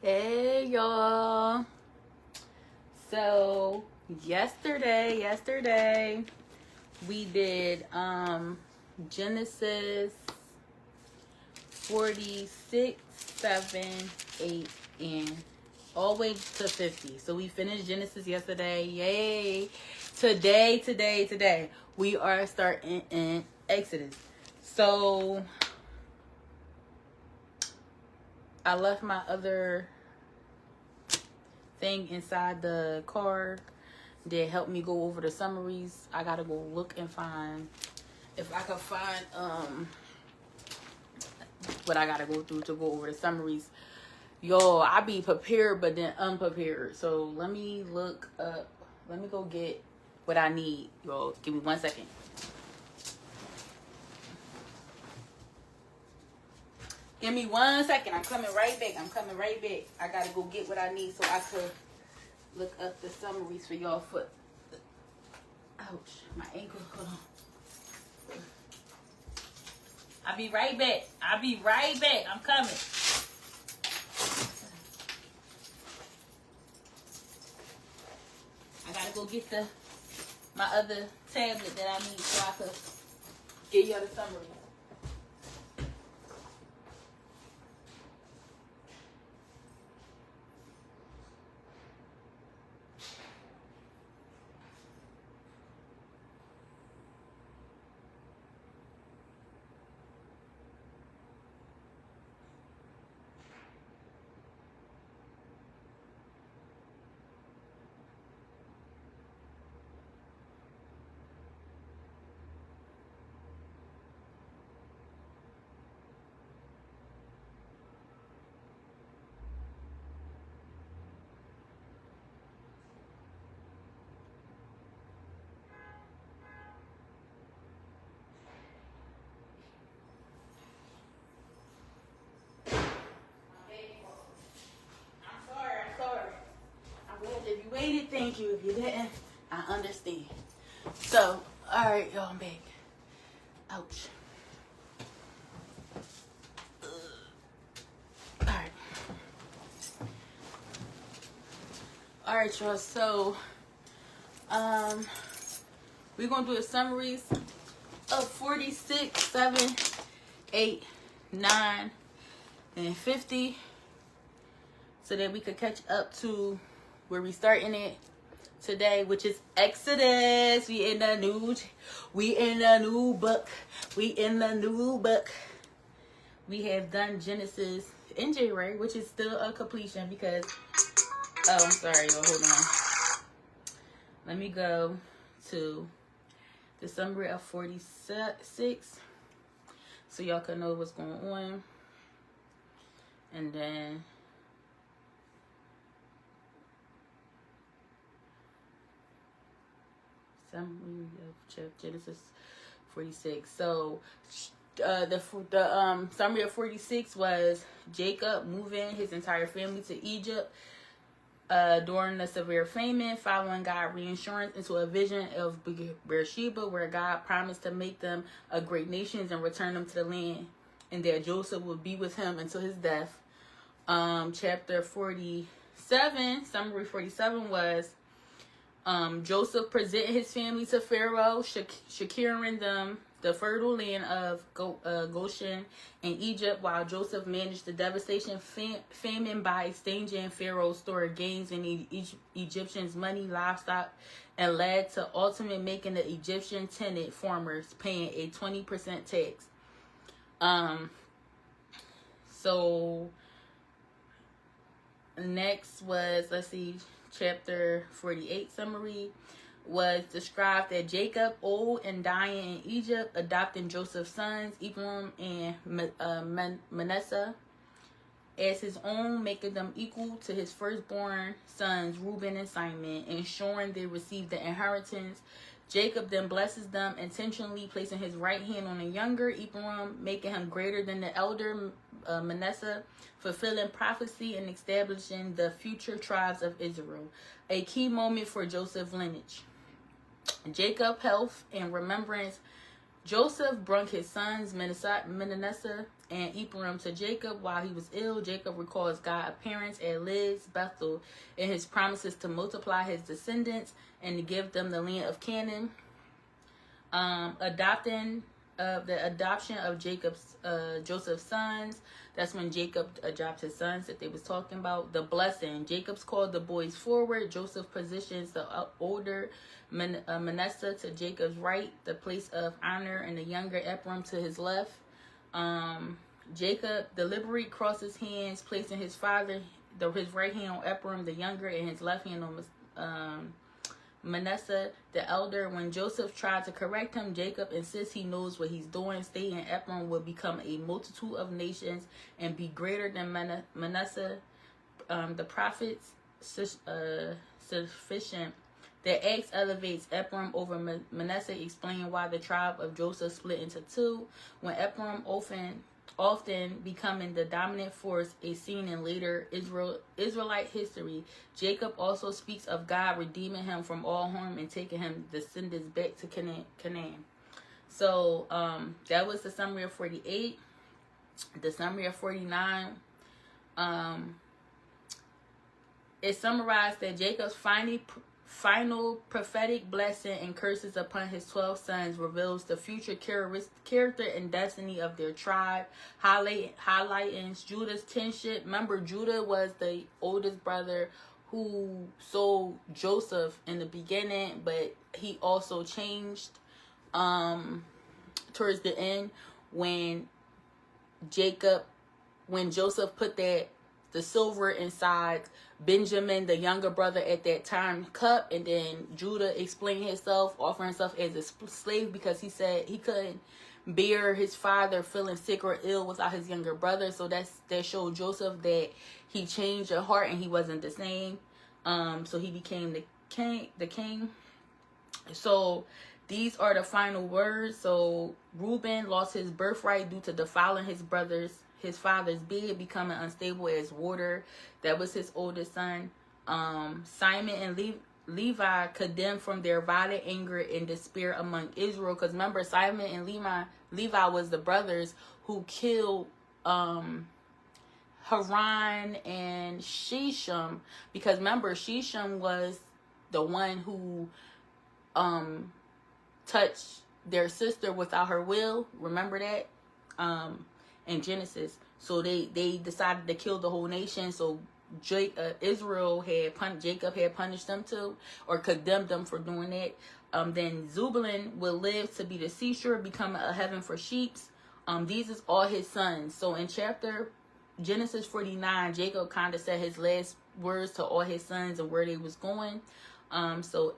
Hey y'all. So yesterday we did Genesis 46, 7, 8, and all the way to 50. So we finished Genesis yesterday. Yay. Today we are starting in Exodus. So I left my other thing inside the car that helped me go over the summaries. I gotta go look and find if I can find what I gotta go through to go over the summaries. Yo, I be prepared but then unprepared. So let me look up. Let me go get what I need. Yo, give me 1 second. Give me 1 second. I'm coming right back. I gotta go get what I need so I could look up the summaries for y'all foot. Ouch, my ankle. Hold on. I'll be right back. I'm coming. I gotta go get my other tablet that I need so I could give y'all the summary. If you waited, thank you. If you didn't, I understand. So, alright, y'all, I'm back. Ouch. Alright, y'all. So, we're gonna do the summaries of 46, 7, 8, 9, and 50, so that we could catch up to where we starting it today, which is Exodus. We in the new book. We have done Genesis in January, which is still a completion because, oh, I'm sorry, y'all, hold on. Let me go to the summary of 46 so y'all can know what's going on. And then summary of Genesis 46. So the summary of 46 was Jacob moving his entire family to Egypt during the severe famine, following God's reassurance into a vision of Beersheba, where God promised to make them a great nation and return them to the land, and that Joseph would be with him until his death. Chapter 47, summary 47 was Joseph presented his family to Pharaoh, securing them the fertile land of Goshen and Egypt, while Joseph managed the devastation famine by exchanging Pharaoh's stored gains in Egyptians' money, livestock, and led to ultimately making the Egyptian tenant farmers paying a 20% tax. So next was, let's see, chapter 48 summary was described that Jacob, old and dying in Egypt, adopting Joseph's sons, Ephraim and Manasseh, as his own, making them equal to his firstborn sons, Reuben and Simon, ensuring they receive the inheritance. Jacob then blesses them, intentionally placing his right hand on the younger, Ephraim, making him greater than the elder, Manasseh, fulfilling prophecy and establishing the future tribes of Israel. A key moment for Joseph's lineage. Jacob's health and remembrance Joseph brung his sons Manasseh and Ephraim to Jacob while he was ill. Jacob recalls God's appearance at Liz, Bethel, and his promises to multiply his descendants and to give them the land of Canaan. The adoption of Joseph's sons. That's when Jacob adopts his sons that they was talking about. The blessing. Jacob's called the boys forward. Joseph positions the older Manasseh to Jacob's right, the place of honor, and the younger Ephraim to his left. Jacob deliberately crosses hands, placing his right hand on Ephraim, the younger, and his left hand on Manasseh, the elder. When Joseph tried to correct him, Jacob insists he knows what he's doing, stating Ephraim will become a multitude of nations and be greater than Manasseh. The prophets sufficient. The Acts elevates Ephraim over Manasseh, explaining why the tribe of Joseph split into two. When Ephraim often becoming the dominant force, a scene in later Israelite history. Jacob also speaks of God redeeming him from all harm and taking him descendants back to Canaan. So that was the summary of 48. The summary of 49. It summarized that Jacob's final prophetic blessing and curses upon his 12 sons reveals the future character and destiny of their tribe, highlighting Judah's kinship. Remember, Judah was the oldest brother who sold Joseph in the beginning, but he also changed towards the end when Joseph put the silver inside Benjamin, the younger brother at that time, cup, and then Judah explained himself, offering himself as a slave because he said he couldn't bear his father feeling sick or ill without his younger brother. So that showed Joseph that he changed at heart and he wasn't the same. So he became the king. So these are the final words. So Reuben lost his birthright due to defiling his father's bed, becoming unstable as water. That was his oldest son. Simon and Levi condemned from their violent anger and despair among Israel. Because remember, Simon and Levi was the brothers who killed Haran and Shechem. Because remember, Shechem was the one who touched their sister without her will. Remember that? In Genesis. So they decided to kill the whole nation. So Jacob had punished them too, or condemned them for doing that. Then Zebulun will live to be the seashore, becoming a heaven for sheep. These is all his sons. So in Genesis 49, Jacob kind of said his last words to all his sons and where they was going. So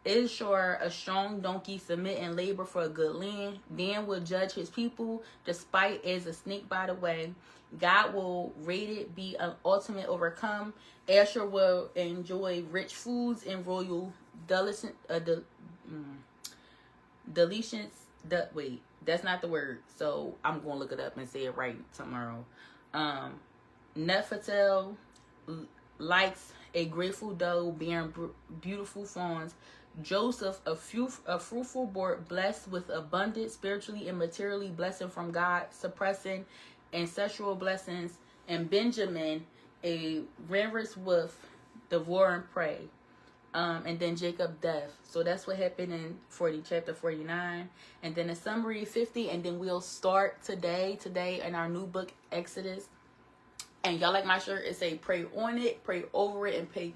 Ishur, a strong donkey, submit and labor for a good land. Dan will judge his people, despite as a snake by the way. God will rate it be an ultimate overcome. Asher will enjoy rich foods and royal delicacies. Wait, that's not the word. So I'm going to look it up and say it right tomorrow. Nephatel likes a grateful doe bearing beautiful fawns. Joseph, a fruitful board blessed with abundant spiritually and materially blessing from God, suppressing ancestral blessings. And Benjamin, a ravenous wolf, devouring prey. And then Jacob death. So that's what happened in chapter 49. And then a summary 50. And then we'll start today in our new book, Exodus. And y'all like my shirt? It say pray on it, pray over it, and pray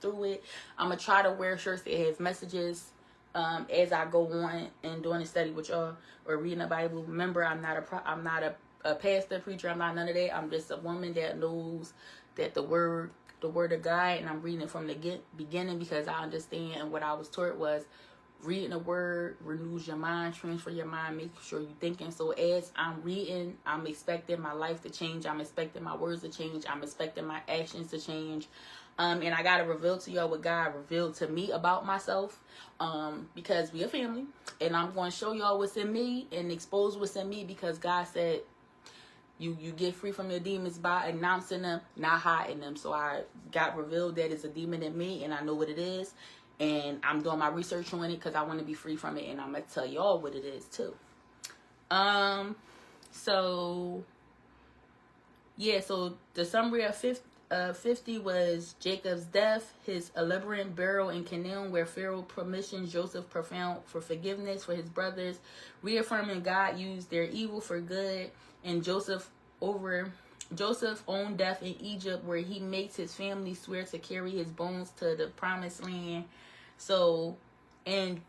through it. I'm going to try to wear shirts that have messages as I go on and doing a study with y'all or reading the Bible. Remember, I'm not a pastor, preacher. I'm not none of that. I'm just a woman that knows that the word of God, and I'm reading it from the beginning because I understand, and what I was taught was reading the word renews your mind, transfer your mind, make sure you're thinking. So as I'm reading, I'm expecting my life to change. I'm expecting my words to change. I'm expecting my actions to change. And I got to reveal to y'all what God revealed to me about myself. Because we a family. And I'm going to show y'all what's in me and expose what's in me, because God said you get free from your demons by announcing them, not hiding them. So I got revealed that it's a demon in me, and I know what it is. And I'm doing my research on it because I want to be free from it, and I'm gonna tell y'all what it is too. So yeah, so the summary of 50 was Jacob's death, his elaborate burial in Canaan, where Pharaoh permissions Joseph profound for forgiveness for his brothers, reaffirming God used their evil for good, and Joseph's own death in Egypt, where he makes his family swear to carry his bones to the promised land. So, in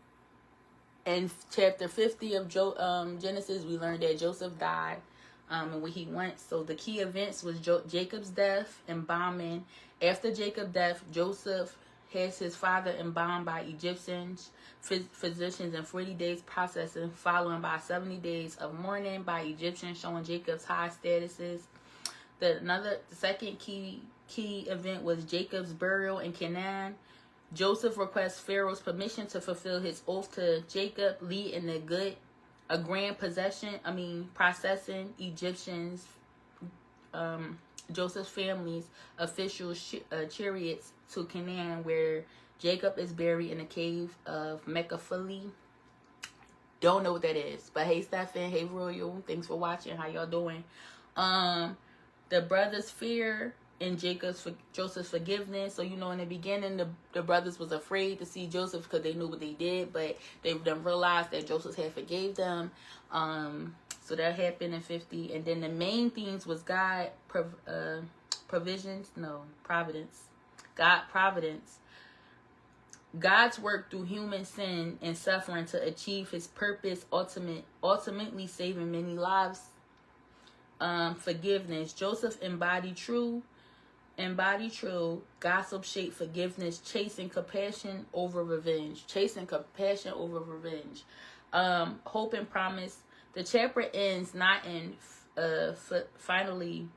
chapter 50 of Genesis, we learned that Joseph died. And when he went, so the key events was Jacob's death, embalming. After Jacob's death, Joseph has his father embalmed by Egyptians, physicians, in 40 days processing, following by 70 days of mourning by Egyptians, showing Jacob's high statuses. The second key event was Jacob's burial in Canaan. Joseph requests Pharaoh's permission to fulfill his oath to Jacob, leading a grand processing Egyptians, Joseph's family's official chariots to Canaan, where Jacob is buried in a cave of Mechaphalie. Don't know what that is, but hey Stephen, hey Royal, thanks for watching. How y'all doing? The brothers' fear and Joseph's forgiveness. So, in the beginning, the brothers was afraid to see Joseph because they knew what they did, but they then realized that Joseph had forgave them. So that happened in 50. And then the main themes was providence. God's work through human sin and suffering to achieve his purpose, ultimately saving many lives. Forgiveness. Joseph embodied true gospel-shaped forgiveness, chasing compassion over revenge. Hope and promise. The chapter ends not in finally,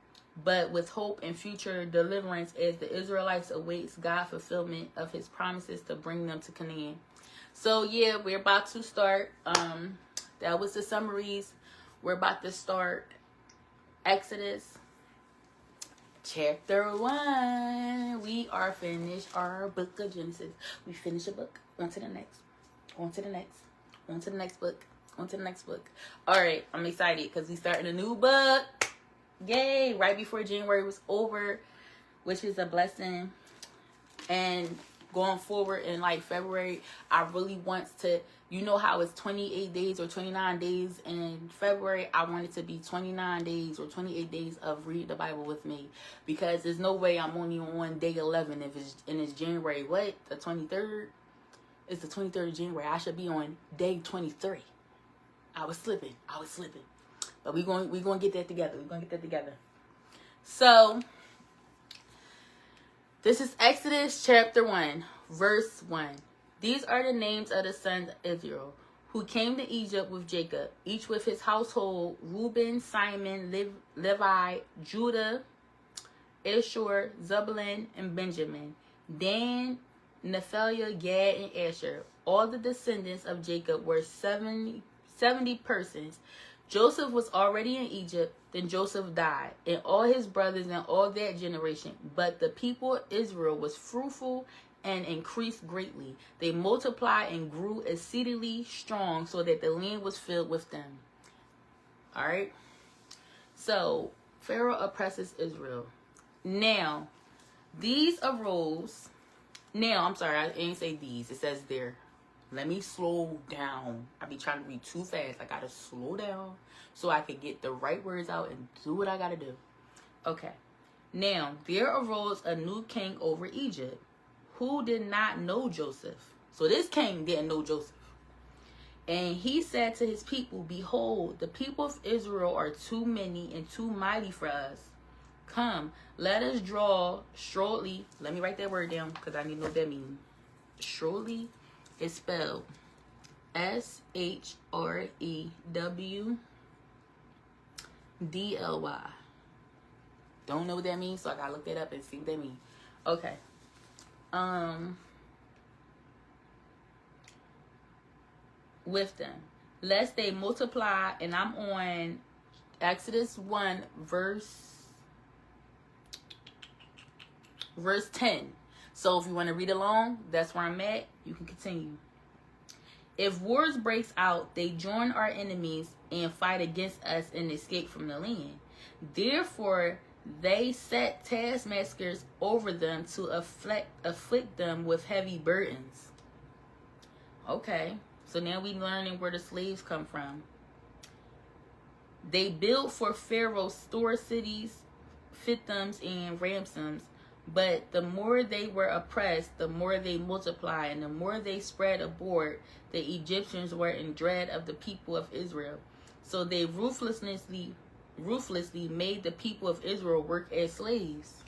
but with hope and future deliverance as the Israelites awaits God's fulfillment of his promises to bring them to Canaan. So yeah, we're about to start. That was the summaries. We're about to start Exodus chapter 1. We are finished our book of Genesis. We finished a book. On to the next book. All right, I'm excited because we starting a new book. Yay! Right before January was over, which is a blessing. And going forward in February, I really want to, how it's 28 days or 29 days in February. I want it to be 29 days or 28 days of read the Bible with me, because there's no way I'm only on day 11 if it's January. What? The 23rd? It's the 23rd of January. I should be on day 23. I was slipping. But we're going to get that together. So, this is Exodus chapter 1, verse 1. These are the names of the sons of Israel, who came to Egypt with Jacob, each with his household: Reuben, Simon, Levi, Judah, Issachar, Zebulun, and Benjamin, Dan, Naphtali, Gad, and Asher. All the descendants of Jacob were 70 persons. Joseph was already in Egypt. Then Joseph died, and all his brothers and all that generation. But the people of Israel was fruitful and increased greatly. They multiplied and grew exceedingly strong, so that the land was filled with them. All right. So Pharaoh oppresses Israel. Now, these arose. Now, I'm sorry, I didn't say these. It says there. Let me slow down. I be trying to read too fast. I gotta slow down so I can get the right words out and do what I gotta do. Okay. Now, there arose a new king over Egypt who did not know Joseph. So this king didn't know Joseph. And he said to his people, "Behold, the people of Israel are too many and too mighty for us. Come, let us draw shrewdly." Let me write that word down because I need to know what that means. Shrewdly is spelled ShreWDly. Don't know what that means, so I gotta look that up and see what that means. Okay. With them, lest they multiply. And I'm on Exodus 1 verse 10. So if you want to read along, that's where I'm at. You can continue. If wars breaks out, they join our enemies and fight against us and escape from the land. Therefore, they set taskmasters over them to afflict them with heavy burdens. Okay, so now we learning where the slaves come from. They built for Pharaoh store cities, fiefdoms, and ransoms. But the more they were oppressed, the more they multiplied, and the more they spread abroad, the Egyptians were in dread of the people of Israel. So they ruthlessly made the people of Israel work as slaves,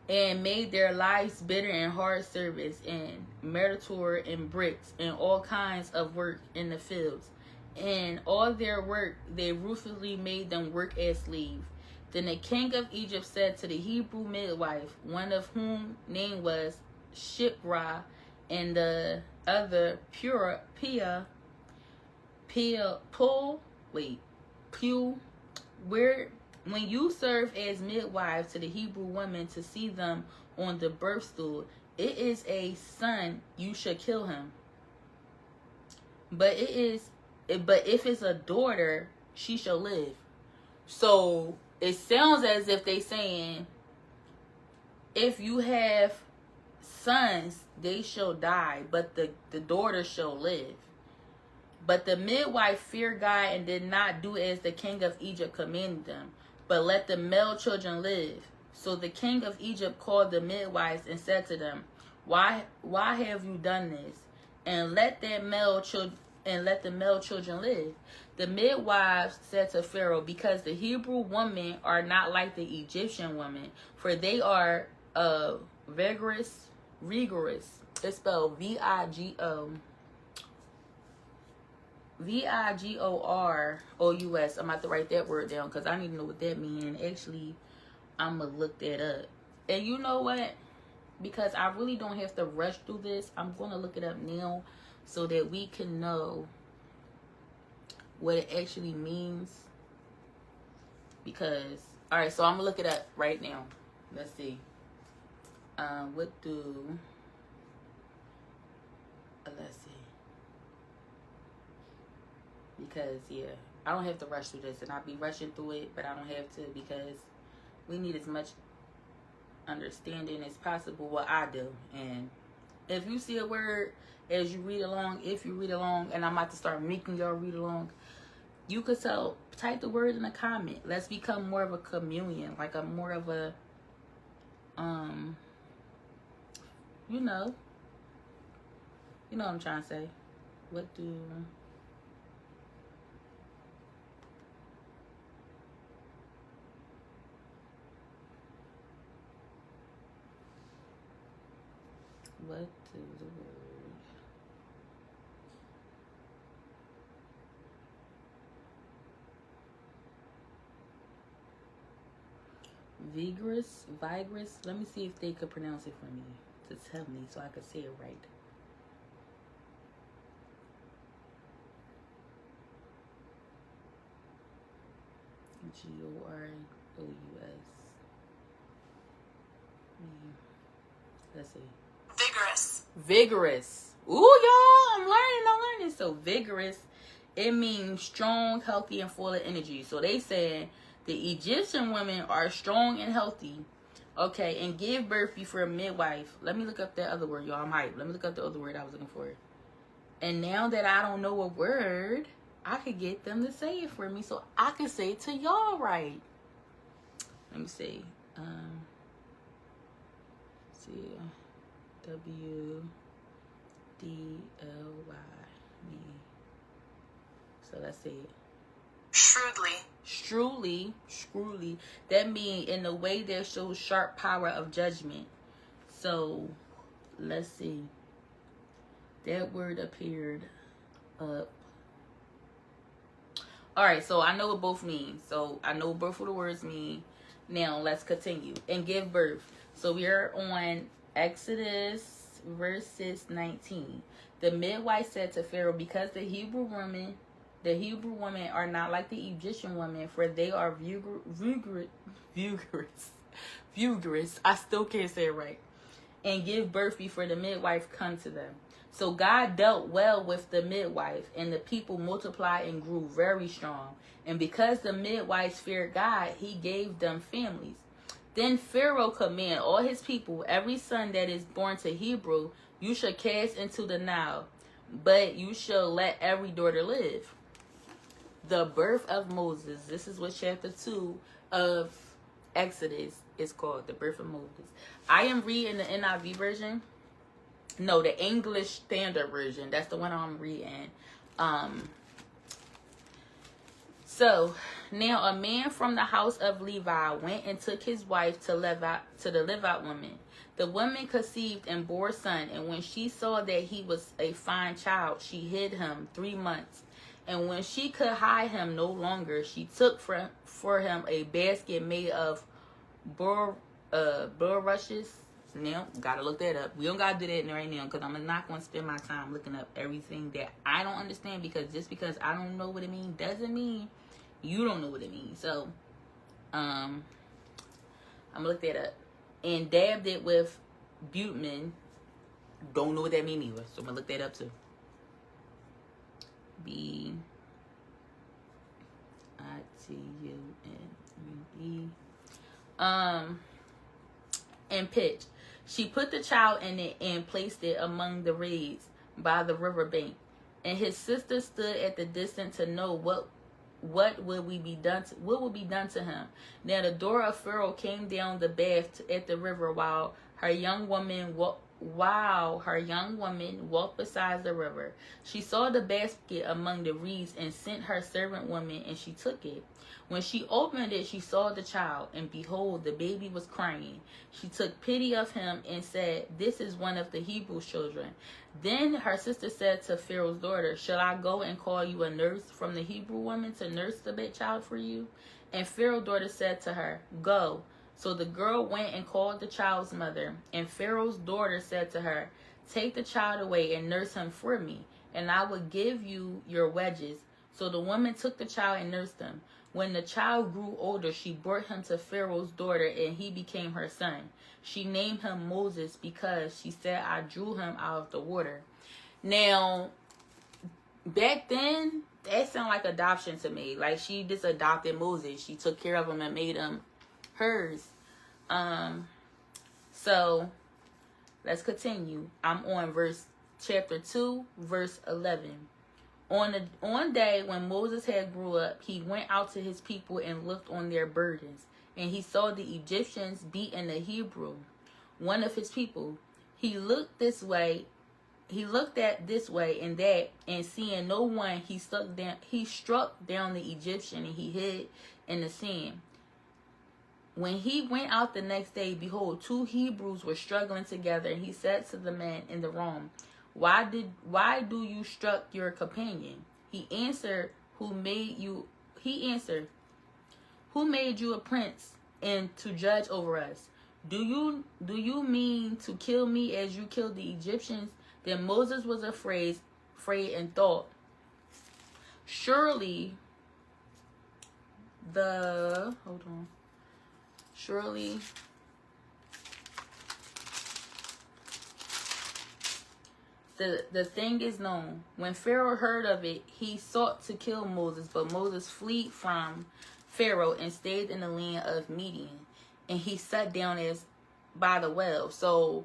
and made their lives bitter and hard service, and meritor and bricks, and all kinds of work in the fields. And all their work they ruthlessly made them work as slaves. Then the king of Egypt said to the Hebrew midwife, one of whom name was Shipra, and the other Pua, where when you serve as midwife to the Hebrew women to see them on the birth stool, it is a son, you should kill him. But if it's a daughter, she shall live. So it sounds as if they saying, if you have sons, they shall die, but the daughter shall live. But the midwife feared God and did not do as the king of Egypt commanded them, but let the male children live. So the king of Egypt called the midwives and said to them, Why have you done this? And let the male children live. The midwives said to Pharaoh, because the Hebrew women are not like the Egyptian women, for they are vigorous. It's spelled Vigorous. I'm about to write that word down because I need to know what that means. And actually, I'm going to look that up. And you know what? Because I really don't have to rush through this, I'm going to look it up now so that we can know what it actually means. Because, alright, so I'm going to look it up right now. Let's see. Let's see. Because, yeah, I don't have to rush through this. And I'll be rushing through it, but I don't have to because we need as much understanding as possible what I do. And if you see a word as you read along, if you read along, and I'm about to start making y'all read along, you could type the word in a comment. Let's become more of a communion, like a more of a you know what I'm trying to say. What do the word? Vigorous. Let me see if they could pronounce it for me to tell me so I could say it right. Gorous. Let's see. Vigorous. Ooh, y'all, I'm learning. So vigorous, it means strong, healthy, and full of energy. So they said the Egyptian women are strong and healthy, okay, and give birth before a midwife. Let me look up that other word, y'all. I'm hyped. Let me look up the other word I was looking for. And now that I don't know a word, I could get them to say it for me so I can say it to y'all right. Let me see. C-W-D-L-Y. So let's see it. Shrewdly. That means in a way that shows sharp power of judgment. So let's see. That word appeared up. Alright, so I know what both mean. So I know what both of the words mean. Now let's continue. And give birth. So we are on Exodus verses 19. The midwife said to Pharaoh, because the Hebrew women are not like the Egyptian women, for they are vigorous. Fugerous. I still can't say it right. And give birth before the midwife come to them. So God dealt well with the midwife, and the people multiplied and grew very strong. And because the midwives feared God, he gave them families. Then Pharaoh commanded all his people, every son that is born to Hebrew, you shall cast into the Nile, but you shall let every daughter live. The birth of Moses. This is what chapter 2 of Exodus is called, the birth of Moses. I am reading the NIV version. No, the English Standard Version. That's the one I'm reading. So now a man from the house of Levi went and took his wife to the Levite woman. The woman conceived and bore a son, and when she saw that he was a fine child, she hid him 3 months. And when she could hide him no longer, she took for him a basket made of bulrushes. Now, gotta look that up. We don't gotta do that right now, because I'm not gonna spend my time looking up everything that I don't understand, because just because I don't know what it means doesn't mean you don't know what it means. So I'm gonna look that up. And dabbed it with bitumen. Don't know what that means either, so I'm gonna look that up too. B-I-T-U-N-E. And pitch. She put the child in it and placed it among the reeds by the river bank. And his sister stood at the distance to know what would be done to him. Now the daughter of Pharaoh came down the bath at the river while her young woman walked beside the river. She saw the basket among the reeds and sent her servant woman, and she took it. When she opened it, she saw the child, and behold, the baby was crying. She took pity of him and said, "This is one of the Hebrew children." Then her sister said to Pharaoh's daughter, "Shall I go and call you a nurse from the Hebrew woman to nurse the child for you?" And Pharaoh's daughter said to her, "Go." So the girl went and called the child's mother. And Pharaoh's daughter said to her, "Take the child away and nurse him for me, and I will give you your wages." So the woman took the child and nursed him. When the child grew older, she brought him to Pharaoh's daughter, and he became her son. She named him Moses because she said, "I drew him out of the water." Now, back then, that sounded like adoption to me. Like, she just adopted Moses. She took care of him and made him hers. So let's continue. I'm on chapter 2, verse 11. On day when Moses had grew up, he went out to his people and looked on their burdens, and he saw the Egyptians beating the Hebrew, one of his people. He looked at this way and that, and seeing no one, he struck down the Egyptian, and he hid in the sand. When he went out the next day, behold, 2 Hebrews were struggling together, and he said to the man in the room, Why do you struck your companion? He answered, Who made you a prince and to judge over us? Do you mean to kill me as you killed the Egyptians? Then Moses was afraid and thought, Surely the thing is known. When Pharaoh heard of it, he sought to kill Moses, but Moses fled from Pharaoh and stayed in the land of Midian, and he sat down by the well. So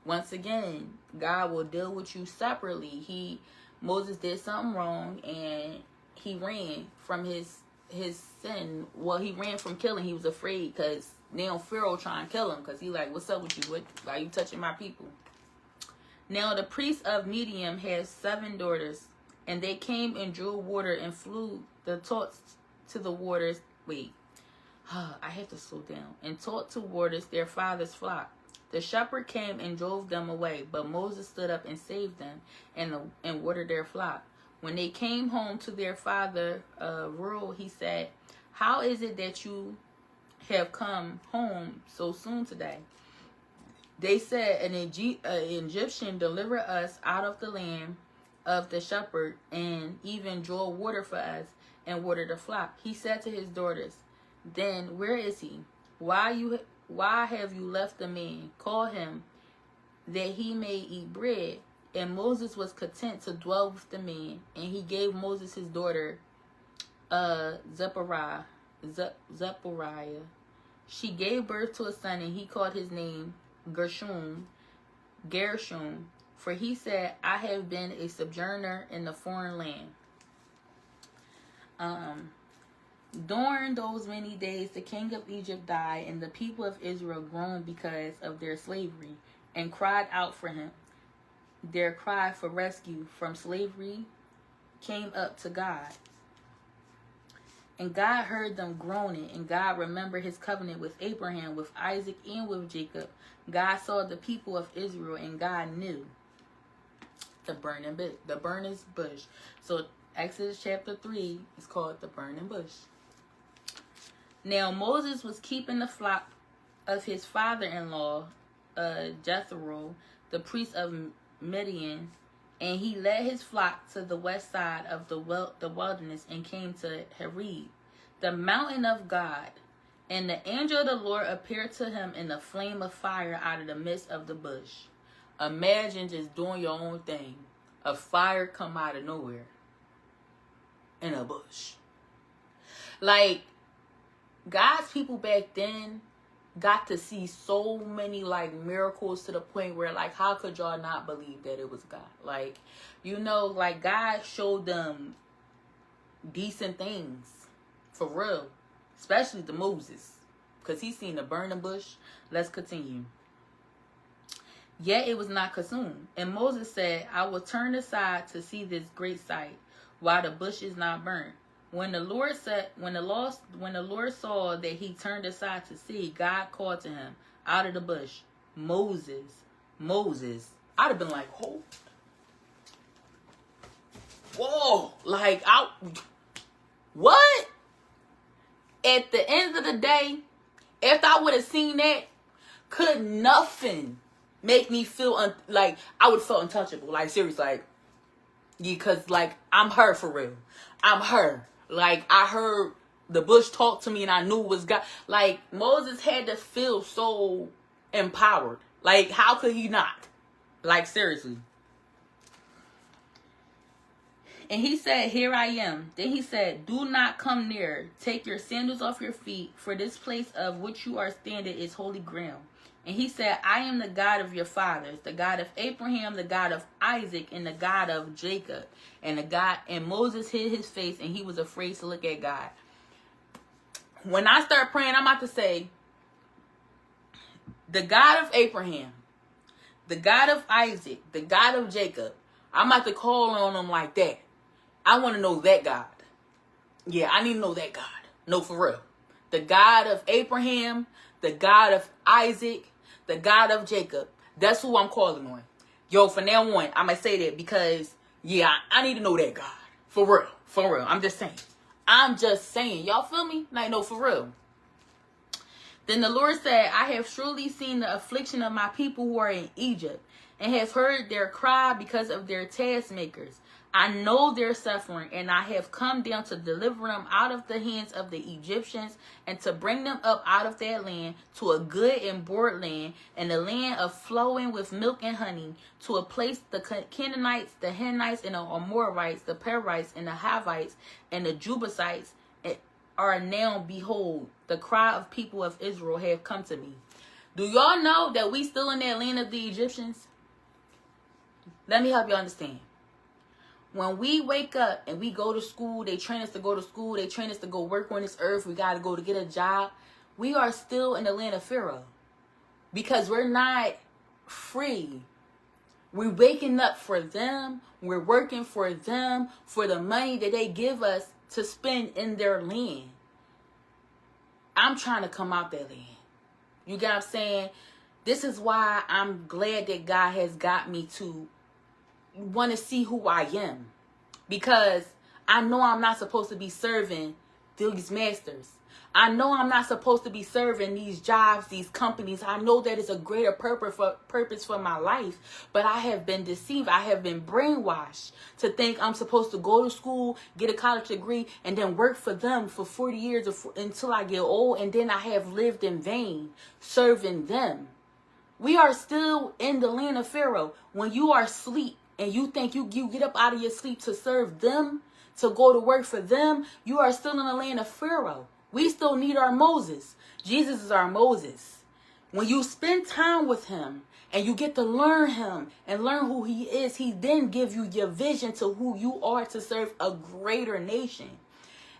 once again, God will deal with you separately. Moses did something wrong, and he ran from his sin. Well, he ran from killing. He was afraid because now Pharaoh trying to kill him, because he like, what's up with you? Why are you touching my people? Now the priest of Midian had 7 daughters, and they came and drew water and flew the torch to the waters. I have to slow down. And taught to waters their father's flock. The shepherd came and drove them away, but Moses stood up and saved them and watered their flock. When they came home to their father, Reuel, he said, How is it that you have come home so soon today? They said, An Egyptian delivered us out of the land of the shepherd, and even drew water for us and watered the flock. He said to his daughters, Then where is he? Why have you left the man? Call him, that he may eat bread. And Moses was content to dwell with the man, and he gave Moses his daughter, Zipporah. She gave birth to a son, and he called his name Gershom, for he said, I have been a sojourner in the foreign land. During those many days, the king of Egypt died, and the people of Israel groaned because of their slavery, and cried out for him. Their cry for rescue from slavery came up to God. And God heard them groaning, and God remembered his covenant with Abraham, with Isaac, and with Jacob. God saw the people of Israel, and God knew the burning bush. So Exodus chapter 3 is called the burning bush. Now Moses was keeping the flock of his father-in-law, Jethro, the priest of Midian, and he led his flock to the west side of the wilderness and came to Horeb, the mountain of God. And the angel of the Lord appeared to him in a flame of fire out of the midst of the bush. Imagine just doing your own thing. A fire come out of nowhere in a bush. Like, God's people back then got to see so many like miracles to the point where like, how could y'all not believe that it was God? Like, you know, like God showed them decent things for real, especially to Moses, because he seen the burning bush. Let's continue. Yet it was not consumed, and Moses said, I will turn aside to see this great sight, while the bush is not burnt. When the Lord saw that he turned aside to see, God called to him out of the bush, Moses, Moses. I'd have been like, oh, whoa, like, what? At the end of the day, if I would have seen that, could nothing make me feel like I would have felt untouchable. Like, seriously, like, yeah, because, like, I'm her for real. I'm her. Like, I heard the bush talk to me and I knew it was God. Like, Moses had to feel so empowered. Like, how could he not? Like, seriously. And he said, here I am. Then he said, do not come near. Take your sandals off your feet, for this place of which you are standing is holy ground. And he said, I am the God of your fathers, the God of Abraham, the God of Isaac, and the God of Jacob. And Moses hid his face, and he was afraid to look at God. When I start praying, I'm about to say, the God of Abraham, the God of Isaac, the God of Jacob. I'm about to call on him like that. I want to know that God. Yeah, I need to know that God. No, for real. The God of Abraham, the God of Isaac, the God of Jacob. That's who I'm calling on. Yo, from now on, I'm going to say that because, yeah, I need to know that God. For real. For real. I'm just saying. Y'all feel me? Like, no, for real. Then the Lord said, I have surely seen the affliction of my people who are in Egypt, and have heard their cry because of their taskmakers. I know their suffering, and I have come down to deliver them out of the hands of the Egyptians, and to bring them up out of that land to a good and broad land, and a land of flowing with milk and honey, to a place the Canaanites, the Hittites, and the Amorites, the Perizzites, and the Hivites, and the Jebusites are now. Behold, the cry of people of Israel have come to me. Do y'all know that we still in that land of the Egyptians? Let me help you understand. When we wake up and we go to school, they train us to go to school, they train us to go work on this earth, we got to go to get a job. We are still in the land of Pharaoh because we're not free. We're waking up for them. We're working for them, for the money that they give us to spend in their land. I'm trying to come out that land. You get what I'm saying? This is why I'm glad that God has got me to want to see who I am, because I know I'm not supposed to be serving these masters. I know I'm not supposed to be serving these jobs, these companies. I know that it's a greater purpose for my life, but I have been deceived. I have been brainwashed to think I'm supposed to go to school, get a college degree, and then work for them for 40 years until I get old, and then I have lived in vain serving them. We are still in the land of Pharaoh. When you are asleep and you think you get up out of your sleep to serve them, to go to work for them, you are still in the land of Pharaoh. We still need our Moses. Jesus is our Moses. When you spend time with him and you get to learn him and learn who he is, he then gives you your vision to who you are to serve a greater nation.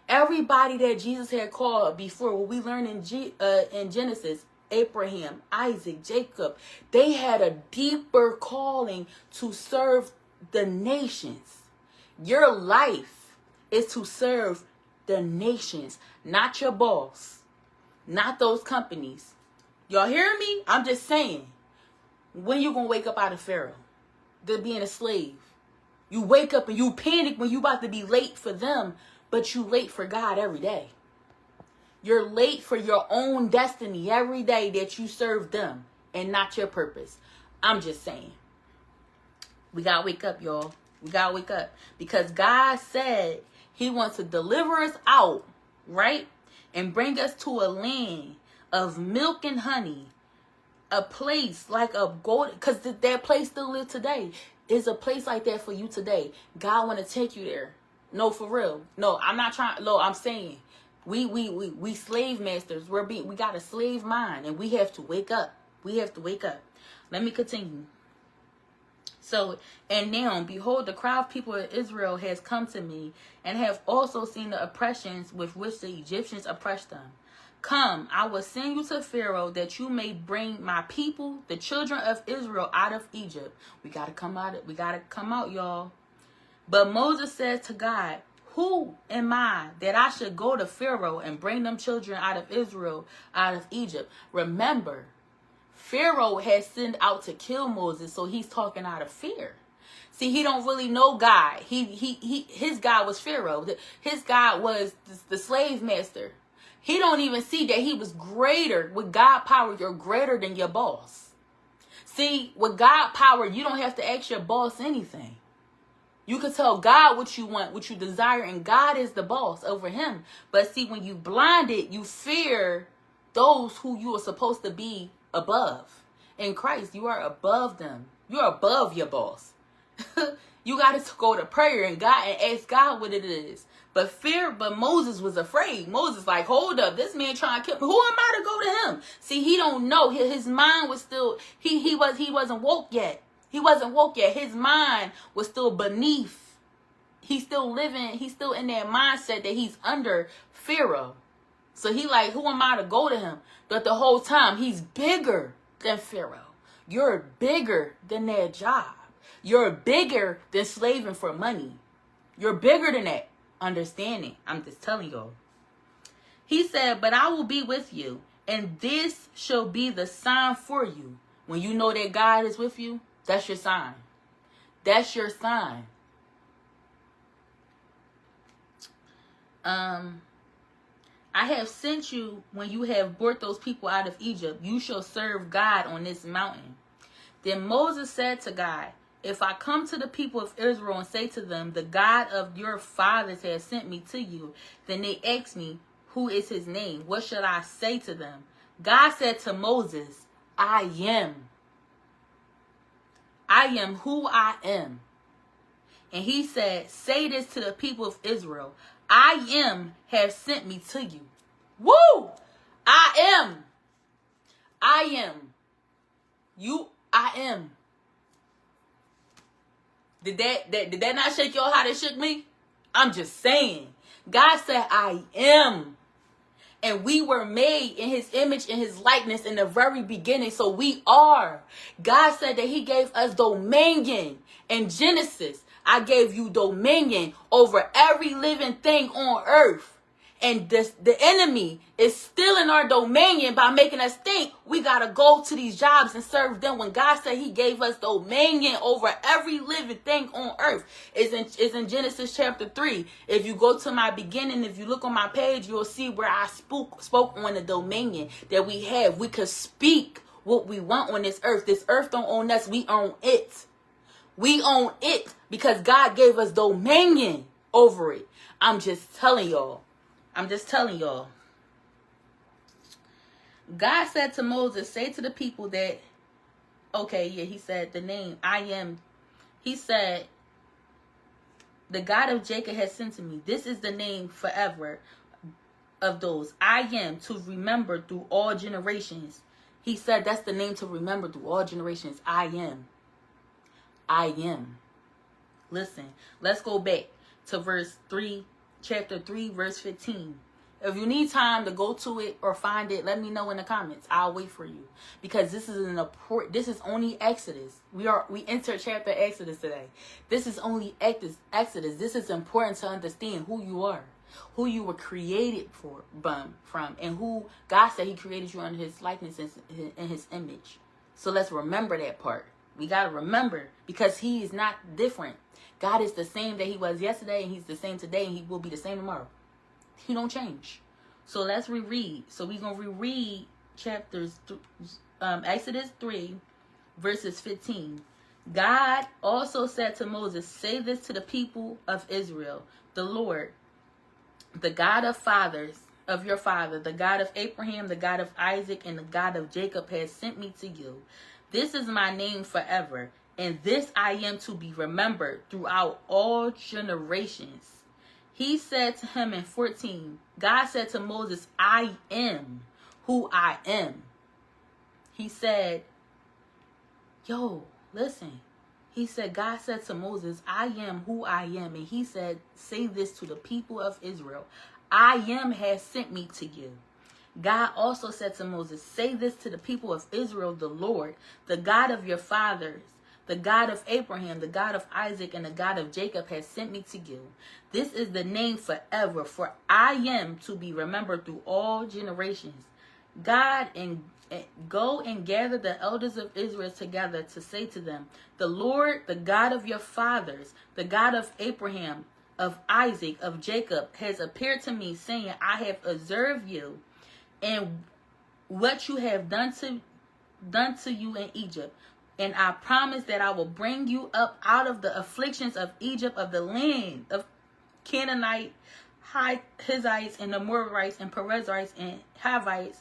Everybody that Jesus had called before, what we learn in Genesis, Abraham, Isaac, Jacob, they had a deeper calling to serve the nations. Your life is to serve the nations, not your boss, not those companies. Y'all hear me? I'm just saying, when you gonna wake up out of Pharaoh, to being a slave? You wake up and you panic when you about to be late for them, but you late for God every day. You're late for your own destiny every day that you serve them and not your purpose. I'm just saying. We gotta wake up, y'all. We gotta wake up. Because God said he wants to deliver us out, right? And bring us to a land of milk and honey. A place like a gold, because that place still lives today. Is a place like that for you today. God want to take you there. No, for real. No, I'm not trying. No, I'm saying we slave masters. We got a slave mind, and we have to wake up. We have to wake up. Let me continue. So, and now, behold, the crowd of people of Israel has come to me, and have also seen the oppressions with which the Egyptians oppressed them. Come, I will send you to Pharaoh, that you may bring my people, the children of Israel, out of Egypt. We gotta come out. We gotta come out, y'all. But Moses said to God, who am I that I should go to Pharaoh and bring them children out of Israel, out of Egypt? Remember, Pharaoh had sent out to kill Moses, so he's talking out of fear. See, he don't really know God. His God was Pharaoh. His God was the slave master. He don't even see that he was greater. With God power, you're greater than your boss. See, with God power, you don't have to ask your boss anything. You can tell God what you want, what you desire, and God is the boss over him. But see, when you blinded, you fear those who you are supposed to be above. In Christ, you are above them. You are above your boss. You got to go to prayer and God and ask God what it is. But Moses was afraid. Moses like, hold up, this man trying to kill me. Who am I to go to him? See, he don't know. His mind was still, he wasn't woke yet. He wasn't woke yet. His mind was still beneath. He's still living. He's still in that mindset that he's under Pharaoh. So he like, who am I to go to him? But the whole time, he's bigger than Pharaoh. You're bigger than that job. You're bigger than slaving for money. You're bigger than that. Understanding. I'm just telling y'all. He said, but I will be with you, and this shall be the sign for you. When you know that God is with you, that's your sign. That's your sign. I have sent you when you have brought those people out of Egypt. You shall serve God on this mountain. Then Moses said to God, if I come to the people of Israel and say to them, the God of your fathers has sent me to you, then they ask me, who is his name? What shall I say to them? God said to Moses, I am. I am who I am. And he said, say this to the people of Israel. I am have sent me to you. Woo! I am. I am. I am. Did that not shake y'all how that shook me? I'm just saying. God said, I am. And we were made in his image and his likeness in the very beginning. So we are. God said that he gave us dominion. In Genesis, I gave you dominion over every living thing on earth. And the enemy is still in our dominion by making us think we got to go to these jobs and serve them, when God said he gave us dominion over every living thing on earth. Is in Genesis chapter 3. If you go to my beginning, if you look on my page, you'll see where I spoke on the dominion that we have. We could speak what we want on this earth. This earth don't own us. We own it. We own it because God gave us dominion over it. I'm just telling y'all. God said to Moses, say to the people that, he said the name, I am. He said, the God of Jacob has sent to me. This is the name forever of those. I am, to remember through all generations. He said that's the name to remember through all generations. I am. I am. Listen, let's go back to chapter 3, verse 15. If you need time to go to it or find it, let me know in the comments. I'll wait for you. Because this is only Exodus. We entered chapter Exodus today. This is only Exodus. This is important to understand who you are, who you were created from, and who God said he created you under his likeness and his image. So let's remember that part. We got to remember, because he is not different. God is the same that he was yesterday, and he's the same today, and he will be the same tomorrow. He don't change. So let's reread. So we're going to reread Exodus 3, verses 15. God also said to Moses, say this to the people of Israel. The Lord, the God of your father, the God of Abraham, the God of Isaac, and the God of Jacob has sent me to you. This is my name forever, and this I am to be remembered throughout all generations. He said to him in 14, God said to Moses, I am who I am. He said, listen. He said, God said to Moses, I am who I am. And he said, say this to the people of Israel. I am has sent me to you. God also said to Moses, say this to the people of Israel, the Lord, the God of your fathers, the God of Abraham, the God of Isaac, and the God of Jacob has sent me to you. This is the name forever, for I am to be remembered through all generations. God, and go and gather the elders of Israel together to say to them, the Lord, the God of your fathers, the God of Abraham, of Isaac, of Jacob, has appeared to me, saying, I have observed you and what you have done to you in Egypt. And I promise that I will bring you up out of the afflictions of Egypt, of the land of Canaanite, Hittites, and the Amorites, and Perizzites, and Hivites,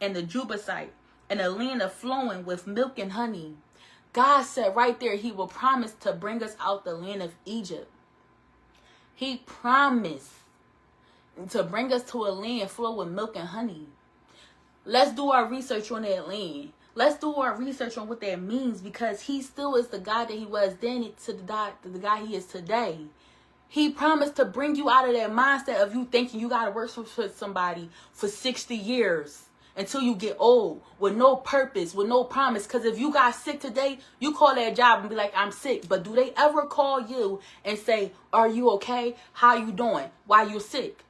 and the Jebusite, and a land of flowing with milk and honey. God said right there, he will promise to bring us out the land of Egypt. He promised to bring us to a land full with milk and honey. Let's do our research on that land. Let's do our research on what that means, because he still is the God that he was then to the God he is today. He promised to bring you out of that mindset of you thinking you got to work for somebody for 60 years until you get old with no purpose, with no promise. Because if you got sick today, you call that job and be like, I'm sick. But do they ever call you and say, are you okay? How you doing? Why you sick?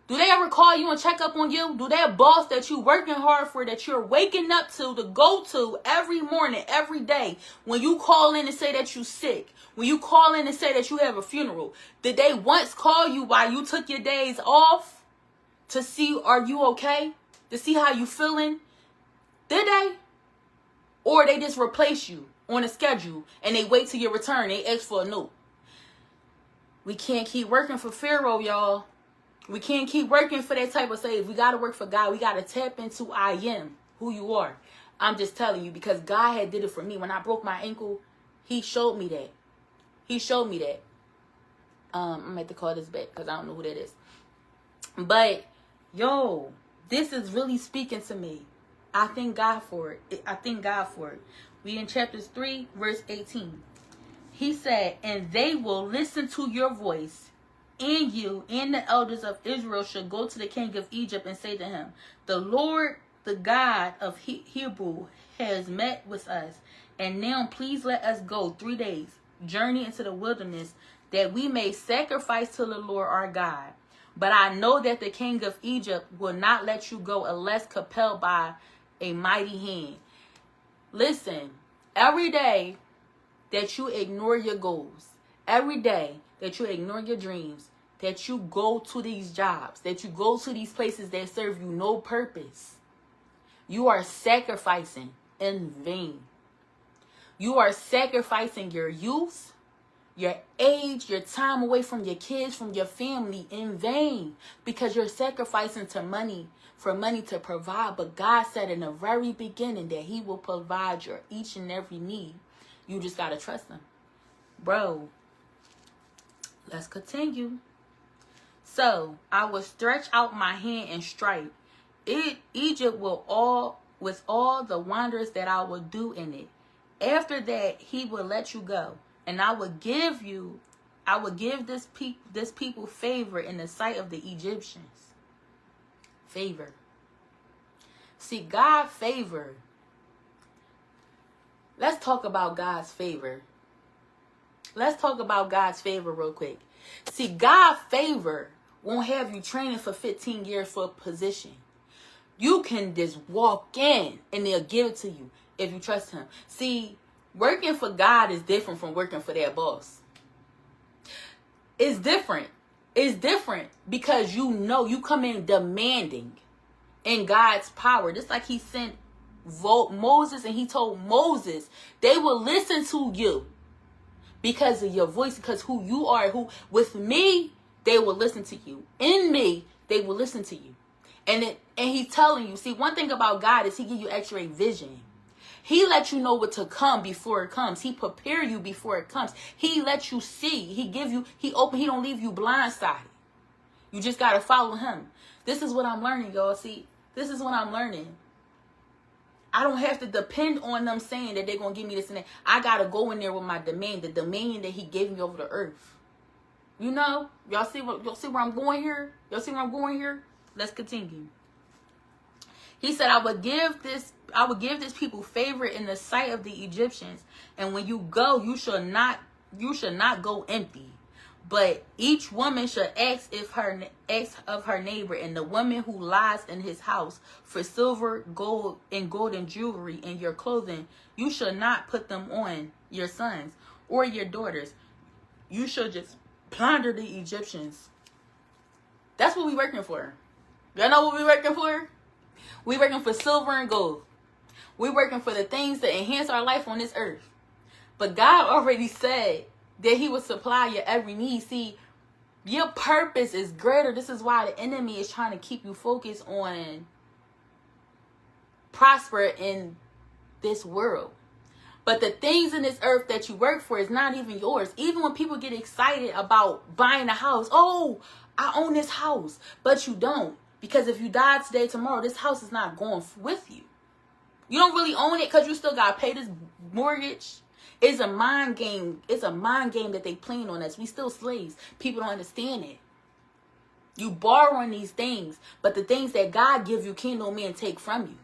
Do they ever call you and check up on you? Do that boss that you working hard for, that you're waking up to go to every morning, every day, when you call in and say that you sick, when you call in and say that you have a funeral, did they once call you while you took your days off to see, are you okay? To see how you feeling? Did they? Or they just replace you on a schedule and they wait till your return. They ask for a note. We can't keep working for Pharaoh, y'all. We can't keep working for that type of save. We got to work for God. We got to tap into I am who you are. I'm just telling you, because God had did it for me. When I broke my ankle, he showed me that. He showed me that. I'm going to have to call this back because I don't know who that is. But, this is really speaking to me. I thank God for it. I thank God for it. We in chapters 3, verse 18. He said, and they will listen to your voice. And you and the elders of Israel shall go to the king of Egypt and say to him, the Lord, the God of Hebrew, has met with us. And now please let us go 3 days, journey into the wilderness, that we may sacrifice to the Lord our God. But I know that the king of Egypt will not let you go unless compelled by a mighty hand. Listen, every day that you ignore your goals, every day that you ignore your dreams, that you go to these jobs, that you go to these places that serve you no purpose, you are sacrificing in vain. You are sacrificing your youth, your age, your time away from your kids, from your family in vain, because you're sacrificing to money, for money to provide. But God said in the very beginning that he will provide your each and every need. You just got to trust him. Bro, let's continue. So I will stretch out my hand and strike Egypt with all the wonders that I will do in it. After that, he will let you go. And I will give this people favor in the sight of the Egyptians. Favor. See, God favor. Let's talk about God's favor. Let's talk about God's favor real quick. See, God's favor won't have you training for 15 years for a position. You can just walk in and they'll give it to you if you trust him. See, working for God is different from working for that boss. It's different. It's different because you know you come in demanding in God's power. Just like he sent Moses and he told Moses they will listen to you because of your voice, because who you are. Who with me, they will listen to you. In me, they will listen to you. And he's telling you, see, one thing about God is he give you X-ray vision. He lets you know what to come before it comes. He prepare you before it comes. He lets you see. He don't leave you blindsided. You just got to follow him. This is what I'm learning, y'all. See, this is what I'm learning. I don't have to depend on them saying that they're going to give me this and that. I got to go in there with my demand, the dominion that he gave me over the earth. You know, y'all see where I'm going here? Y'all see where I'm going here? Let's continue. He said, I would give this people favor in the sight of the Egyptians. And when you go, you shall not go empty. But each woman shall ask of her neighbor, and the woman who lies in his house, for silver, gold, and golden jewelry in your clothing. You shall not put them on your sons or your daughters. You shall just plunder the Egyptians. That's what we working for. Y'all know what we working for? We working for silver and gold. We working for the things that enhance our life on this earth. But God already said that he will supply your every need. See, your purpose is greater. This is why the enemy is trying to keep you focused on prosper in this world. But the things in this earth that you work for is not even yours. Even when people get excited about buying a house. Oh, I own this house. But you don't. Because if you die today, tomorrow, this house is not going with you. You don't really own it because you still got to pay this mortgage. It's a mind game. It's a mind game that they playing on us. We still slaves. People don't understand it. You borrowing these things, but the things that God give you can't no man take from you.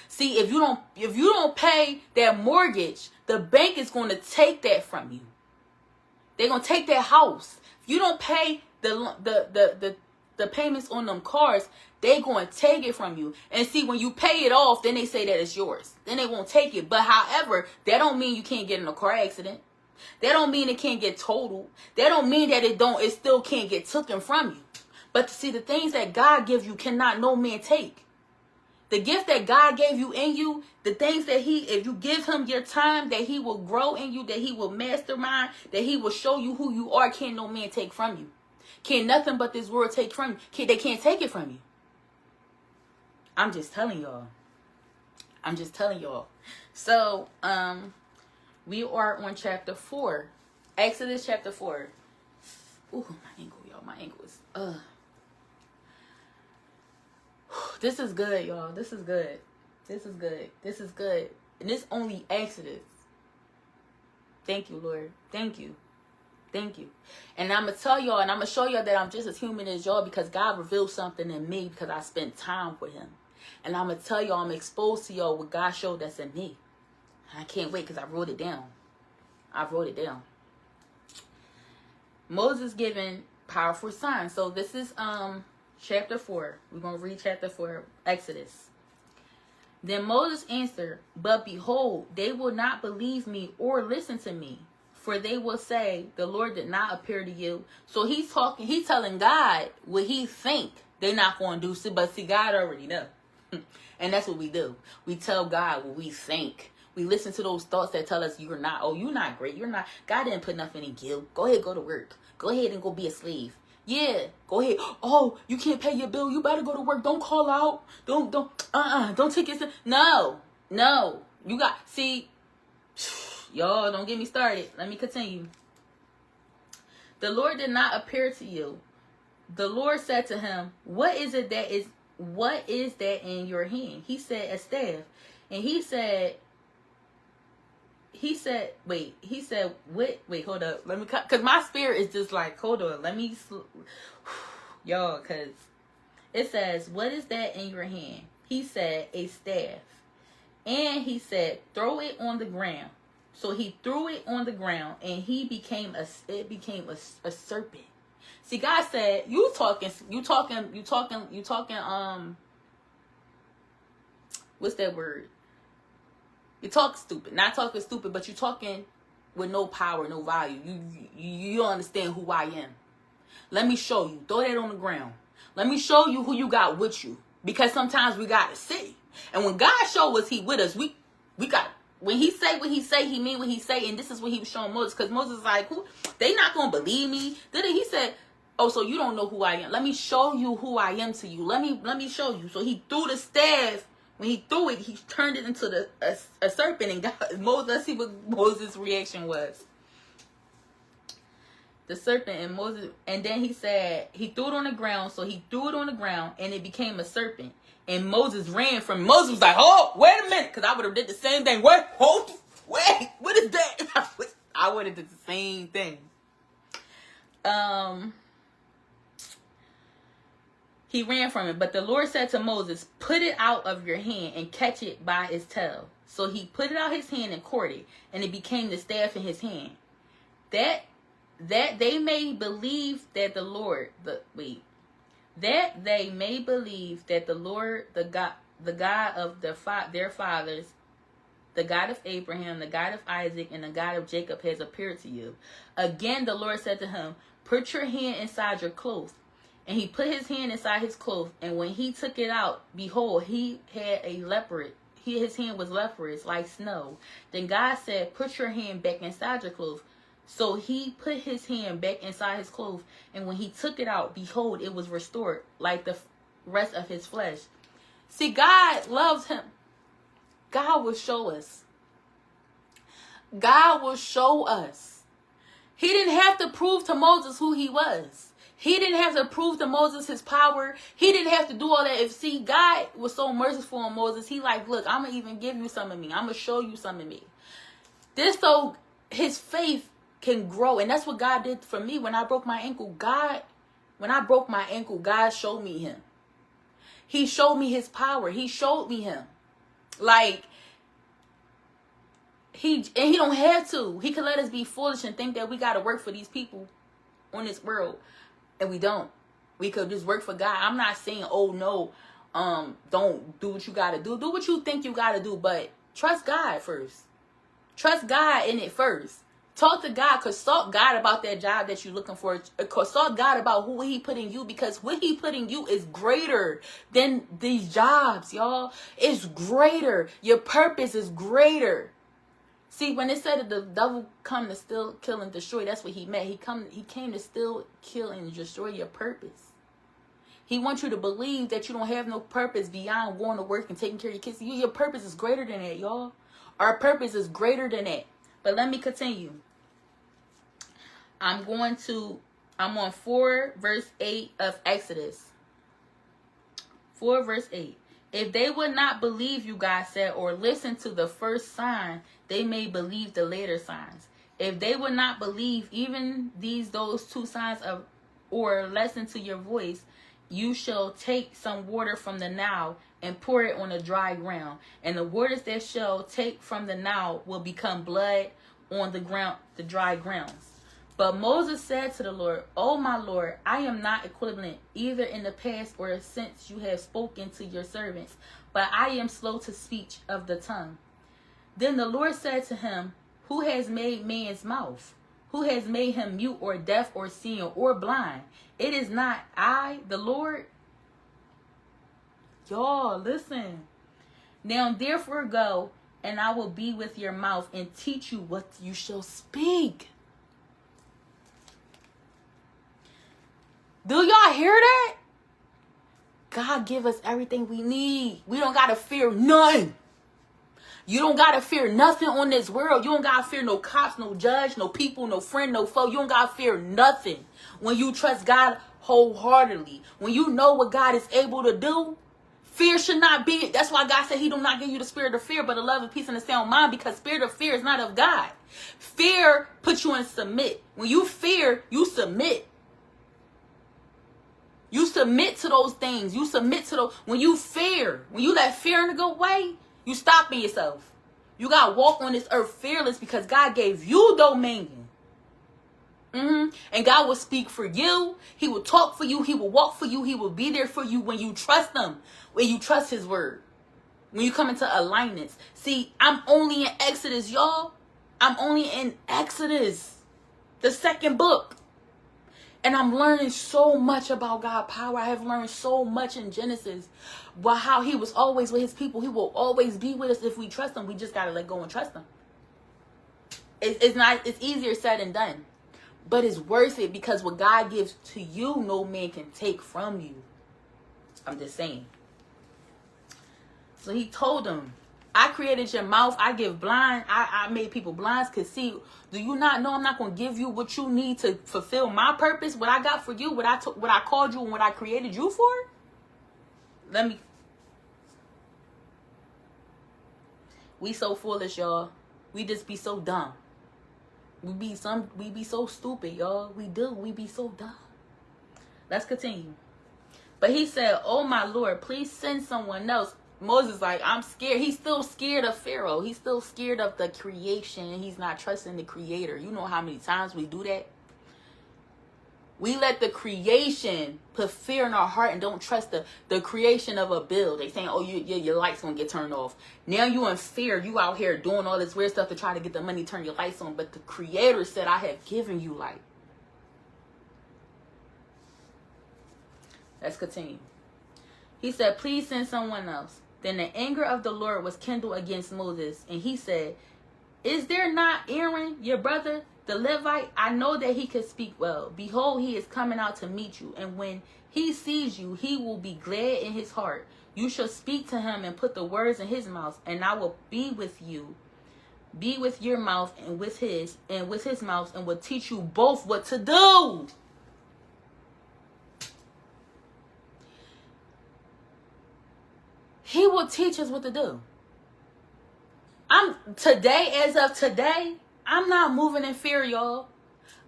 See, if you don't pay that mortgage, the bank is going to take that from you. They're going to take that house. If you don't pay the payments on them cars, they going to take it from you. And see, when you pay it off, then they say that it's yours. Then they won't take it. But however, that don't mean you can't get in a car accident. That don't mean it can't get totaled. That don't mean that it still can't get taken from you. But see, the things that God gives you cannot no man take. The gift that God gave you in you, the things that if you give him your time, that he will grow in you, that he will mastermind, that he will show you who you are, can't no man take from you. Can't nothing but this world take from you. They can't take it from you. I'm just telling y'all. So, we are on chapter 4. Exodus chapter 4. Ooh, my ankle, y'all. My ankle is, This is good, y'all. This is good. And this only Exodus. Thank you, Lord. Thank you. And I'm going to tell y'all, and I'm going to show y'all that I'm just as human as y'all, because God revealed something in me because I spent time with him. And I'm going to tell y'all, I'm exposed to y'all what God showed that's in me. And I can't wait because I wrote it down. Moses giving Powerful sign. So this is chapter 4. We're going to read chapter 4, Exodus. Then Moses answered, but behold, they will not believe me or listen to me, for they will say, the Lord did not appear to you. So he's telling God what he think they're not going to do. But see, God already know. And that's what we do. We tell God what we think. We listen to those thoughts that tell us you're not great. You're not. God didn't put nothing in you. Go ahead, go to work. Go ahead and go be a slave. Yeah, go ahead. Oh, you can't pay your bill. You better go to work. Don't call out. Don't take it. No. You got, see, y'all don't get me started. Let me continue. The Lord did not appear to you. The Lord said to him, what is that in your hand? He said, a staff. And he said, wait, hold up. Let me cut, because my spirit is just like, hold on. Let me, y'all, because it says, what is that in your hand? He said, a staff. And he said, throw it on the ground. So he threw it on the ground, and it became a serpent. See, God said, you talking, what's that word? You talk stupid. Not talking stupid, but you talking with no power, no value. You don't understand who I am. Let me show you. Throw that on the ground. Let me show you who you got with you. Because sometimes we got to see. And when God showed us he with us, we got, when he say what he say, he mean what he say. And this is what he was showing Moses. Because Moses is like, who? They not going to believe me. Then he said, oh, so you don't know who I am. Let me show you who I am to you. Let me show you. So he threw the staff. When he threw it, he turned it into a serpent, and let's see what Moses' reaction was. The serpent and Moses, and then he said, he threw it on the ground, so he threw it on the ground, and it became a serpent. And Moses ran from it. Moses was like, oh, wait a minute, because I would have did the same thing. Wait, what is that? I would have did the same thing. He ran from it, but the Lord said to Moses, put it out of your hand and catch it by its tail. So he put it out his hand and caught it, and it became the staff in his hand. That they may believe that the Lord, the Lord, the God of their fathers, the God of Abraham, the God of Isaac, and the God of Jacob has appeared to you. Again, the Lord said to him, put your hand inside your clothes. And he put his hand inside his clothes, and when he took it out, behold, he had a leopard. His hand was leprous like snow. Then God said, put your hand back inside your clothes. So he put his hand back inside his clothes, and when he took it out, behold, it was restored like the rest of his flesh. See, God loves him. God will show us. God will show us. He didn't have to prove to Moses who he was. He didn't have to prove to Moses his power. He didn't have to do all that. See, God was so merciful on Moses. He like, look, I'm going to even give you some of me. I'm going to show you some of me. This so his faith can grow. And that's what God did for me when I broke my ankle. God showed me him. He showed me his power. He showed me him. Like, he don't have to. He could let us be foolish and think that we got to work for these people on this world. And we don't. We could just work for God. I'm not saying, oh no, don't do what you gotta do. Do what you think you gotta do, but trust God first. Trust God in it first. Talk to God. Consult God about that job that you're looking for. Consult God about who he put in you, because what he put in you is greater than these jobs, y'all. It's greater. Your purpose is greater. See, when it said that the devil come to steal, kill, and destroy, that's what he meant. He came to steal, kill, and destroy your purpose. He wants you to believe that you don't have no purpose beyond going to work and taking care of your kids. Your purpose is greater than that, y'all. Our purpose is greater than that. But let me continue. I'm on 4 verse 8 of Exodus. 4 verse 8. If they would not believe you, God said, or listen to the first sign, they may believe the later signs. If they would not believe even those 2 signs or listen to your voice, you shall take some water from the Nile and pour it on the dry ground. And the waters that shall take from the Nile will become blood on the ground, the dry grounds. But Moses said to the Lord, "O my Lord, I am not equivalent either in the past or since you have spoken to your servants, but I am slow to speech of the tongue." Then the Lord said to him, "Who has made man's mouth? Who has made him mute or deaf or seeing or blind? It is not I, the Lord." Y'all, listen. "Now therefore go, and I will be with your mouth and teach you what you shall speak." Do y'all hear that? God give us everything we need. We don't got to fear none. You don't got to fear nothing on this world. You don't got to fear no cops, no judge, no people, no friend, no foe. You don't got to fear nothing. When you trust God wholeheartedly, when you know what God is able to do, fear should not be. That's why God said he do not give you the spirit of fear, but a love of peace and a sound mind, because spirit of fear is not of God. Fear puts you in submit. When you fear, you submit. You submit to those things. You submit to those. When you fear, when you let fear in a good way, you stopping yourself. You got to walk on this earth fearless because God gave you dominion. And God will speak for you. He will talk for you. He will walk for you. He will be there for you when you trust him. When you trust his word. When you come into alignments. See, I'm only in Exodus, y'all. I'm only in Exodus. The second book. And I'm learning so much about God's power. I have learned so much in Genesis. About how he was always with his people. He will always be with us if we trust him. We just got to let go and trust him. It's easier said than done. But it's worth it because what God gives to you, no man can take from you. I'm just saying. So he told him, "I created your mouth. I give blind. I made people blind could see. Do you not know I'm not going to give you what you need to fulfill my purpose? What I got for you? What I called you and what I created you for?" We so foolish, y'all. We just be so dumb. We be so stupid, y'all. We be so dumb. Let's continue. But he said, "Oh my Lord, please send someone else." Moses like, "I'm scared." He's still scared of Pharaoh. He's still scared of the creation. He's not trusting the creator. You know how many times we do that? We let the creation put fear in our heart and don't trust the creation of a bill. They saying, "Oh, your lights gonna get turned off." Now you in fear. You out here doing all this weird stuff to try to get the money to turn your lights on. But the creator said, "I have given you light." Let's continue. He said, "Please send someone else." Then the anger of the Lord was kindled against Moses. And he said, "Is there not Aaron, your brother, the Levite? I know that he can speak well. Behold, he is coming out to meet you. And when he sees you, he will be glad in his heart. You shall speak to him and put the words in his mouth. And I will be with you. Be with your mouth and with his mouth, and will teach you both what to do." He will teach us what to do. As of today, I'm not moving in fear, y'all.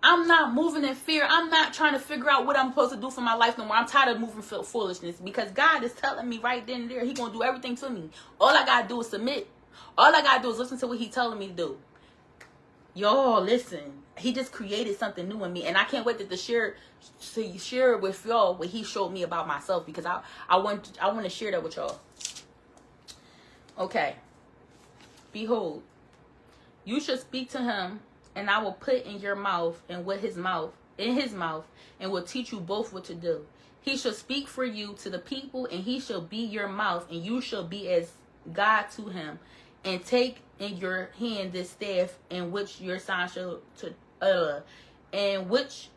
I'm not moving in fear. I'm not trying to figure out what I'm supposed to do for my life no more. I'm tired of moving foolishness because God is telling me right then and there, he going to do everything to me. All I got to do is submit. All I got to do is listen to what he's telling me to do. Y'all, listen. He just created something new in me. And I can't wait to share it with y'all what he showed me about myself, because I want to share that with y'all. Okay. Behold, you should speak to him, and I will put in your mouth and with his mouth, and will teach you both what to do. He shall speak for you to the people, and he shall be your mouth, and you shall be as God to him. And take in your hand this staff, in which your sign shall and which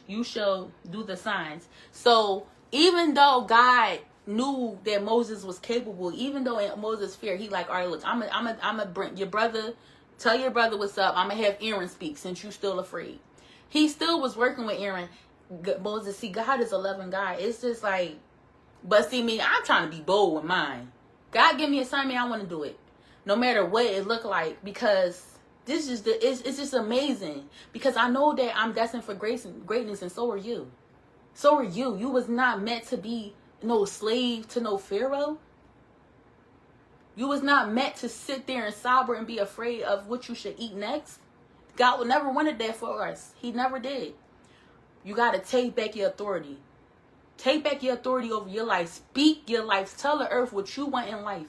you shall do the signs. So even though God knew that Moses was capable, even though in Moses' fear, he like, "All right, look, I'm gonna bring your brother, tell your brother what's up. I'm gonna have Aaron speak since you still afraid." He still was working with Aaron. Moses, see, God is a loving God. It's just like, but see me, I'm trying to be bold with mine. God give me a assignment, I want to do it, no matter what it look like, because this is it's just amazing. Because I know that I'm destined for greatness, and so are you. So are you. You was not meant to be no slave to no Pharaoh. You was not meant to sit there and sober and be afraid of what you should eat next. God would never wanted that for us. He never did. You got to take back your authority. Take back your authority over your life. Speak your life. Tell the earth what you want in life.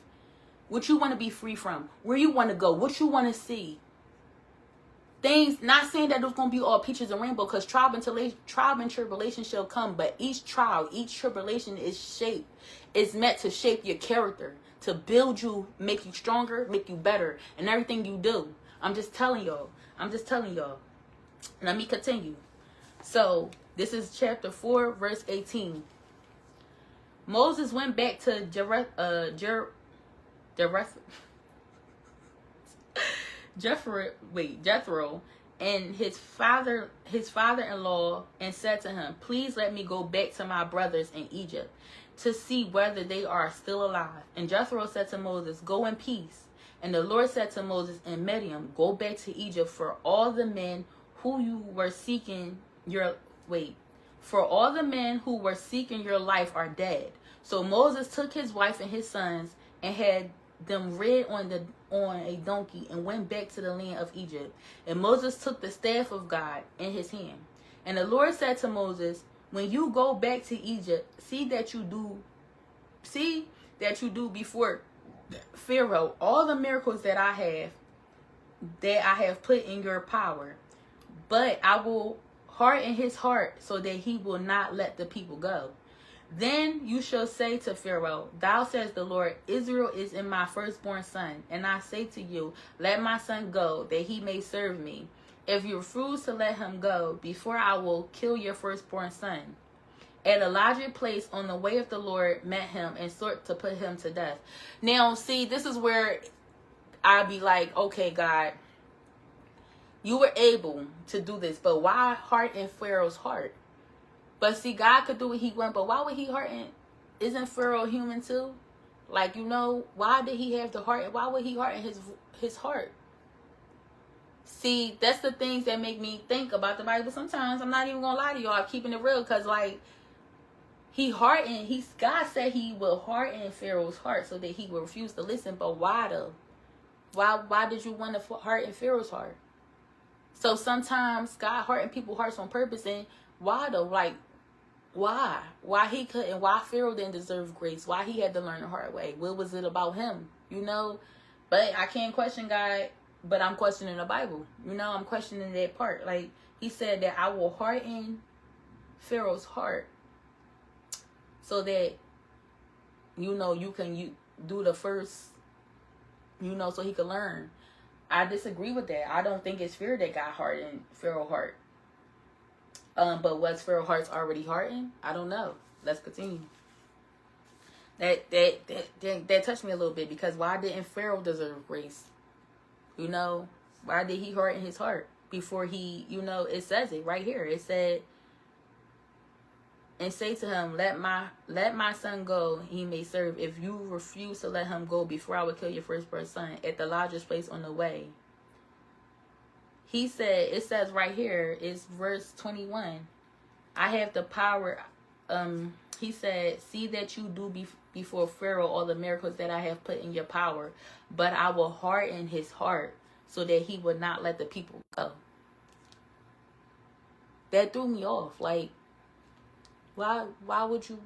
What you want to be free from. Where you want to go. What you want to see. Things, not saying that it's going to be all peaches and rainbow, because trial and tribulation shall come. But each trial, each tribulation is meant to shape your character. To build you, make you stronger, make you better. And everything you do. I'm just telling y'all. Let me continue. So, this is chapter 4, verse 18. Moses went back to Jethro and his father-in-law, and said to him, "Please let me go back to my brothers in Egypt to see whether they are still alive." And Jethro said to Moses, "Go in peace." And the Lord said to Moses and Midian, "Go back to Egypt, for all the men who were seeking your life are dead." So Moses took his wife and his sons and had them rid on a donkey and went back to the land of Egypt. And Moses took the staff of God in his hand. And the Lord said to Moses, "When you go back to Egypt, see that you do before Pharaoh all the miracles that I have put in your power. But I will harden his heart so that he will not let the people go. Then you shall say to Pharaoh, 'Thou says the Lord, Israel is in my firstborn son. And I say to you, let my son go, that he may serve me. If you refuse to let him go, before I will kill your firstborn son.' At a larger place on the way of the Lord met him and sought to put him to death." Now, see, this is where I'd be like, okay, God, you were able to do this, but why harden Pharaoh's heart? But see, God could do what he want, but why would he harden? Isn't Pharaoh human too? Like, why did he have the heart? Why would he harden his heart? See, that's the things that make me think about the Bible sometimes. I'm not even going to lie to y'all. I'm keeping it real, because, like, God said he will harden Pharaoh's heart so that he will refuse to listen. But why though? Why did you want to harden Pharaoh's heart? So sometimes God harden people's hearts on purpose. And why though? Like, why? Why he couldn't? Why Pharaoh didn't deserve grace? Why he had to learn the hard way? What was it about him? But I can't question God, but I'm questioning the Bible. I'm questioning that part. Like, he said that I will harden Pharaoh's heart so that, you can do the first, so he could learn. I disagree with that. I don't think it's fear that God hardened Pharaoh's heart. But was Pharaoh's heart already hardened? I don't know. Let's continue. That touched me a little bit, because why didn't Pharaoh deserve grace? Why did he harden his heart before he, it says it right here. It said, "And say to him, let my son go, he may serve. If you refuse to let him go, before I will kill your firstborn son at the largest place on the way." He said, it says right here, it's verse 21. "I have the power." He said, "See that you do before Pharaoh all the miracles that I have put in your power, but I will harden his heart so that he will not let the people go." That threw me off. Like, why would you?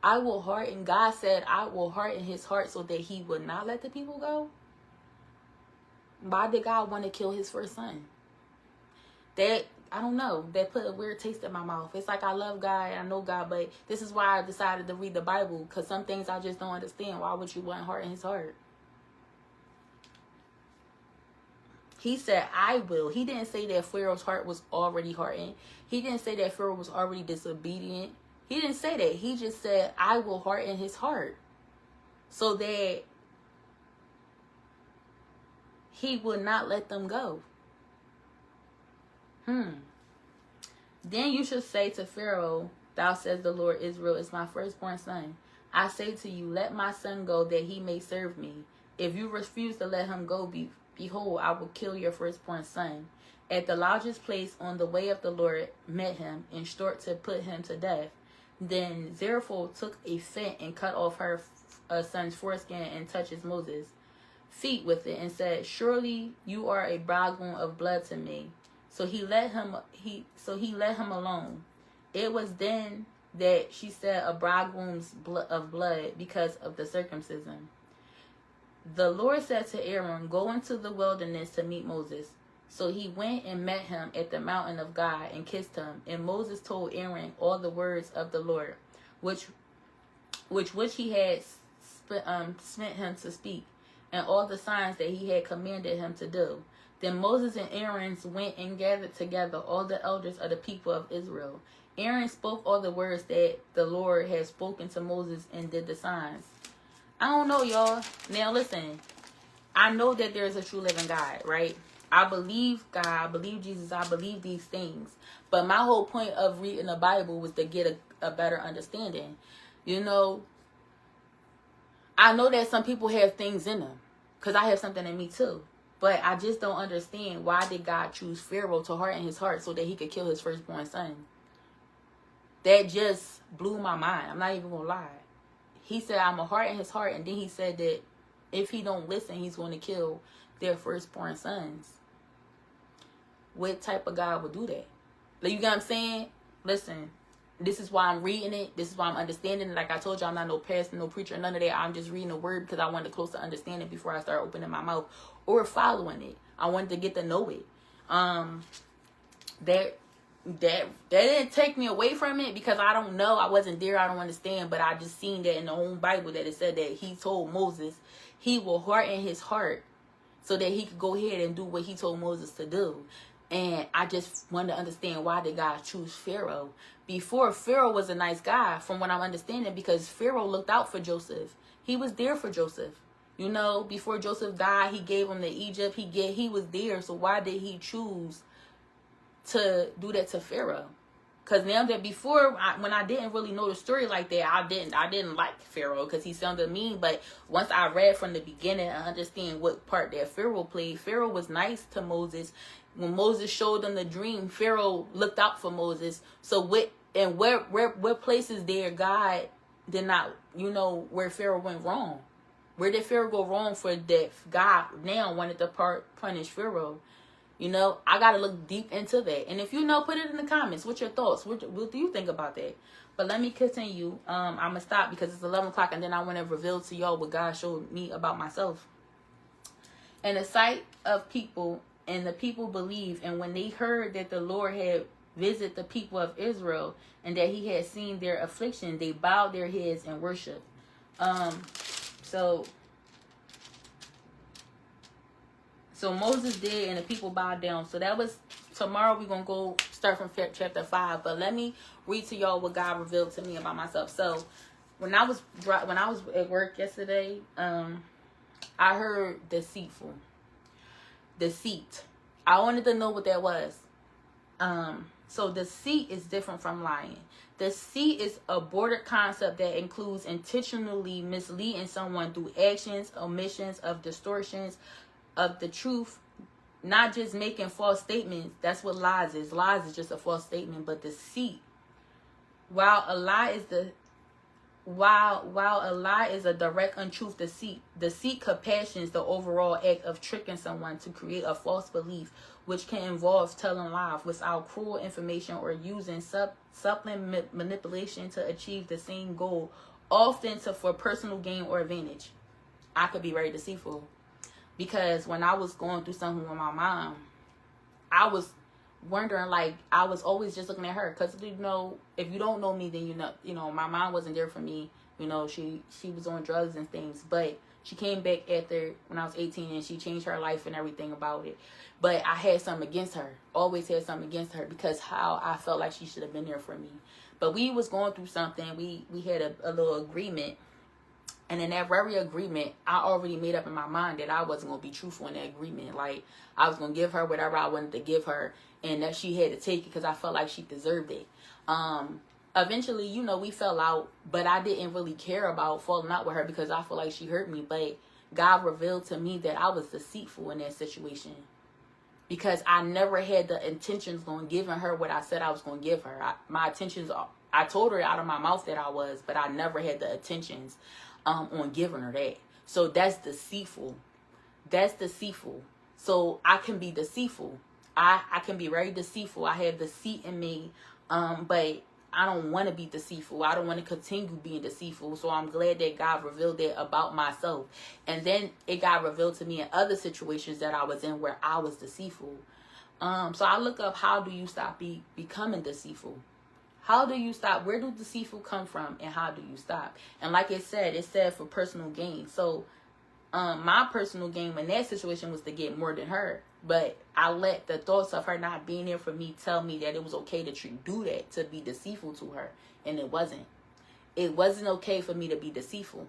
I will harden. God said, "I will harden his heart so that he would not let the people go." Why did God want to kill his first son? That, I don't know. That put a weird taste in my mouth. It's like, I love God, I know God, but this is why I decided to read the Bible, because some things I just don't understand. Why would you want to harden his heart? He said, "I will." He didn't say that Pharaoh's heart was already hardened. He didn't say that Pharaoh was already disobedient. He didn't say that. He just said, "I will harden his heart so that he will not let them go." "Then you shall say to Pharaoh, 'Thou says the Lord, Israel is my firstborn son. I say to you, let my son go, that he may serve me. If you refuse to let him go, behold, I will kill your firstborn son.' At the largest place on the way of the Lord met him, and sought to put him to death. Then Zerubbabel took a flint and cut off her son's foreskin and touches Moses. feet with it and said, "Surely you are a bridegroom of blood to me." So he let him alone. It was then that she said a bridegroom's of blood because of the circumcision. The Lord said to Aaron, "Go into the wilderness to meet Moses." So he went and met him at the mountain of God and kissed him. And Moses told Aaron all the words of the Lord, which he had sent him to speak, and all the signs that he had commanded him to do. Then Moses and Aaron went and gathered together all the elders of the people of Israel. Aaron spoke all the words that the Lord had spoken to Moses and did the signs. I don't know, y'all. Now listen, I know that there is a true living God, right? I believe God, I believe Jesus, I believe these things. But my whole point of reading the Bible was to get a better understanding. You know, I know that some people have things in them, because I have something in me too. But I just don't understand, why did God choose Pharaoh to harden his heart so that he could kill his firstborn son? That just blew my mind. I'm not even going to lie. He said, I'm going to harden his heart. And then he said that if he don't listen, he's going to kill their firstborn sons. What type of God would do that? Like, you get what I'm saying? Listen, this is why I'm reading it. This is why I'm understanding it. Like I told you, I'm not no pastor, no preacher, none of that. I'm just reading the word because I wanted to close to understanding before I start opening my mouth or following it. I wanted to get to know it. That didn't take me away from it, because I don't know. I wasn't there. I don't understand. But I just seen that in the whole Bible that it said that he told Moses he will harden his heart so that he could go ahead and do what he told Moses to do. And I just wanted to understand, why did God choose Pharaoh? Before, Pharaoh was a nice guy, from what I'm understanding, because Pharaoh looked out for Joseph. He was there for Joseph. You know, before Joseph died, he gave him to Egypt. He was there. So why did he choose to do that to Pharaoh? Because now that before, when I didn't really know the story like that, I didn't like Pharaoh because he sounded mean. But once I read from the beginning and understand what part that Pharaoh played, Pharaoh was nice to Moses. When Moses showed them the dream, Pharaoh looked out for Moses. So what places there God did not, where Pharaoh went wrong? Where did Pharaoh go wrong for that God now wanted to punish Pharaoh? I got to look deep into that. And if you know, put it in the comments. What's your thoughts? What do you think about that? But let me continue. I'm going to stop because it's 11 o'clock. And then I want to reveal to y'all what God showed me about myself. And the sight of people, and the people believed. And when they heard that the Lord had visited the people of Israel, and that he had seen their affliction, they bowed their heads and worshiped. So Moses did, and the people bowed down. So that was, tomorrow we're going to go start from chapter 5. But let me read to y'all what God revealed to me about myself. So when I was at work yesterday, I heard deceitful. Deceit. I wanted to know what that was. So deceit is different from lying. Deceit is a broader concept that includes intentionally misleading someone through actions, omissions, of distortions of the truth, not just making false statements. That's what lies is. Lies is just a false statement. But deceit, while a lie is a direct untruth, deceit compassions the overall act of tricking someone to create a false belief, which can involve telling lies without cruel information or using supplement manipulation to achieve the same goal, often for personal gain or advantage. I could be very deceitful. Because when I was going through something with my mom, I was wondering, like, I was always just looking at her. Because, if you don't know me, then my mom wasn't there for me. She was on drugs and things. But she came back after when I was 18, and she changed her life and everything about it. But I had something against her. Always had something against her because how I felt like she should have been there for me. But we was going through something. We had a little agreement. And in that very agreement, I already made up in my mind that I wasn't going to be truthful in that agreement. Like, I was going to give her whatever I wanted to give her, and that she had to take it because I felt like she deserved it. Eventually, we fell out, but I didn't really care about falling out with her because I feel like she hurt me. But God revealed to me that I was deceitful in that situation because I never had the intentions on giving her what I said I was going to give her. My intentions, I told her out of my mouth that I was, but I never had the intentions on giving her that. So that's deceitful. That's deceitful. So I can be deceitful. I can be very deceitful. I have deceit in me. But I don't want to be deceitful. I don't want to continue being deceitful. So I'm glad that God revealed that about myself. And then it got revealed to me in other situations that I was in where I was deceitful. So I look up, how do you stop becoming deceitful? How do you stop? Where do deceitful come from? And how do you stop? And like it said for personal gain. So my personal gain in that situation was to get more than her. But I let the thoughts of her not being there for me tell me that it was okay to do that, to be deceitful to her. And it wasn't. It wasn't okay for me to be deceitful.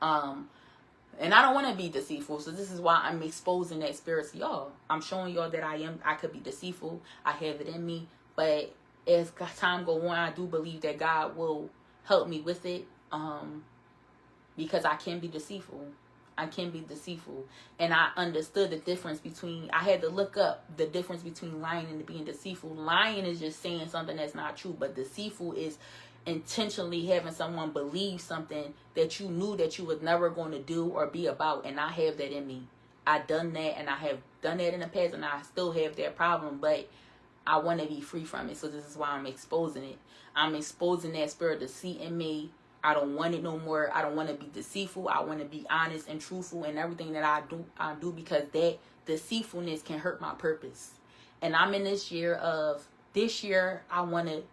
And I don't want to be deceitful. So this is why I'm exposing that spirit to y'all. I'm showing y'all that I could be deceitful. I have it in me. But as time go on, I do believe that God will help me with it. Because I can be deceitful. I can be deceitful. And I understood the difference between, I had to look up the difference between lying and being deceitful. Lying is just saying something that's not true. But deceitful is intentionally having someone believe something that you knew that you was never going to do or be about. And I have that in me. I done that, and I have done that in the past, and I still have that problem. But I want to be free from it. So this is why I'm exposing it. I'm exposing that spirit of deceit in me. I don't want it no more. I don't want to be deceitful. I want to be honest and truthful in everything that I do because that deceitfulness can hurt my purpose. And I'm in this year, I want to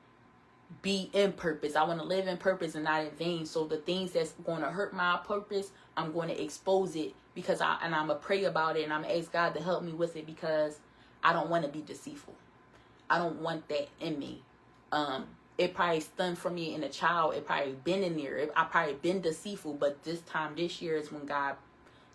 be in purpose. I want to live in purpose and not in vain. So the things that's going to hurt my purpose, I'm going to expose it because I'm going to pray about it, and I'm going to ask God to help me with it because I don't want to be deceitful. I don't want that in me. It probably stemmed from me in a child. It probably been in there. I probably been deceitful, but this year is when God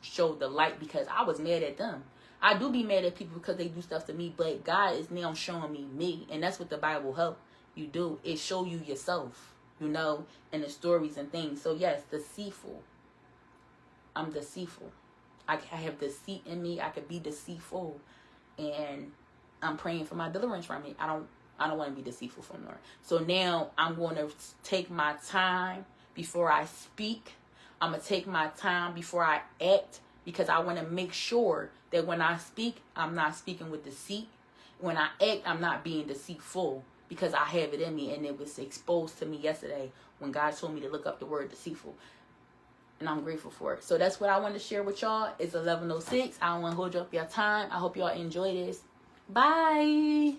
showed the light because I was mad at them. I do be mad at people because they do stuff to me, but God is now showing me, and that's what the Bible help you do. It show you yourself, and the stories and things. So yes, deceitful. I'm deceitful. I have deceit in me. I could be deceitful, and I'm praying for my deliverance from it. I don't want to be deceitful from her. So now I'm going to take my time before I speak. I'm going to take my time before I act because I want to make sure that when I speak, I'm not speaking with deceit. When I act, I'm not being deceitful because I have it in me, and it was exposed to me yesterday when God told me to look up the word deceitful. And I'm grateful for it. So that's what I want to share with y'all. It's 11:06. I don't want to hold you up your time. I hope y'all enjoy this. Bye.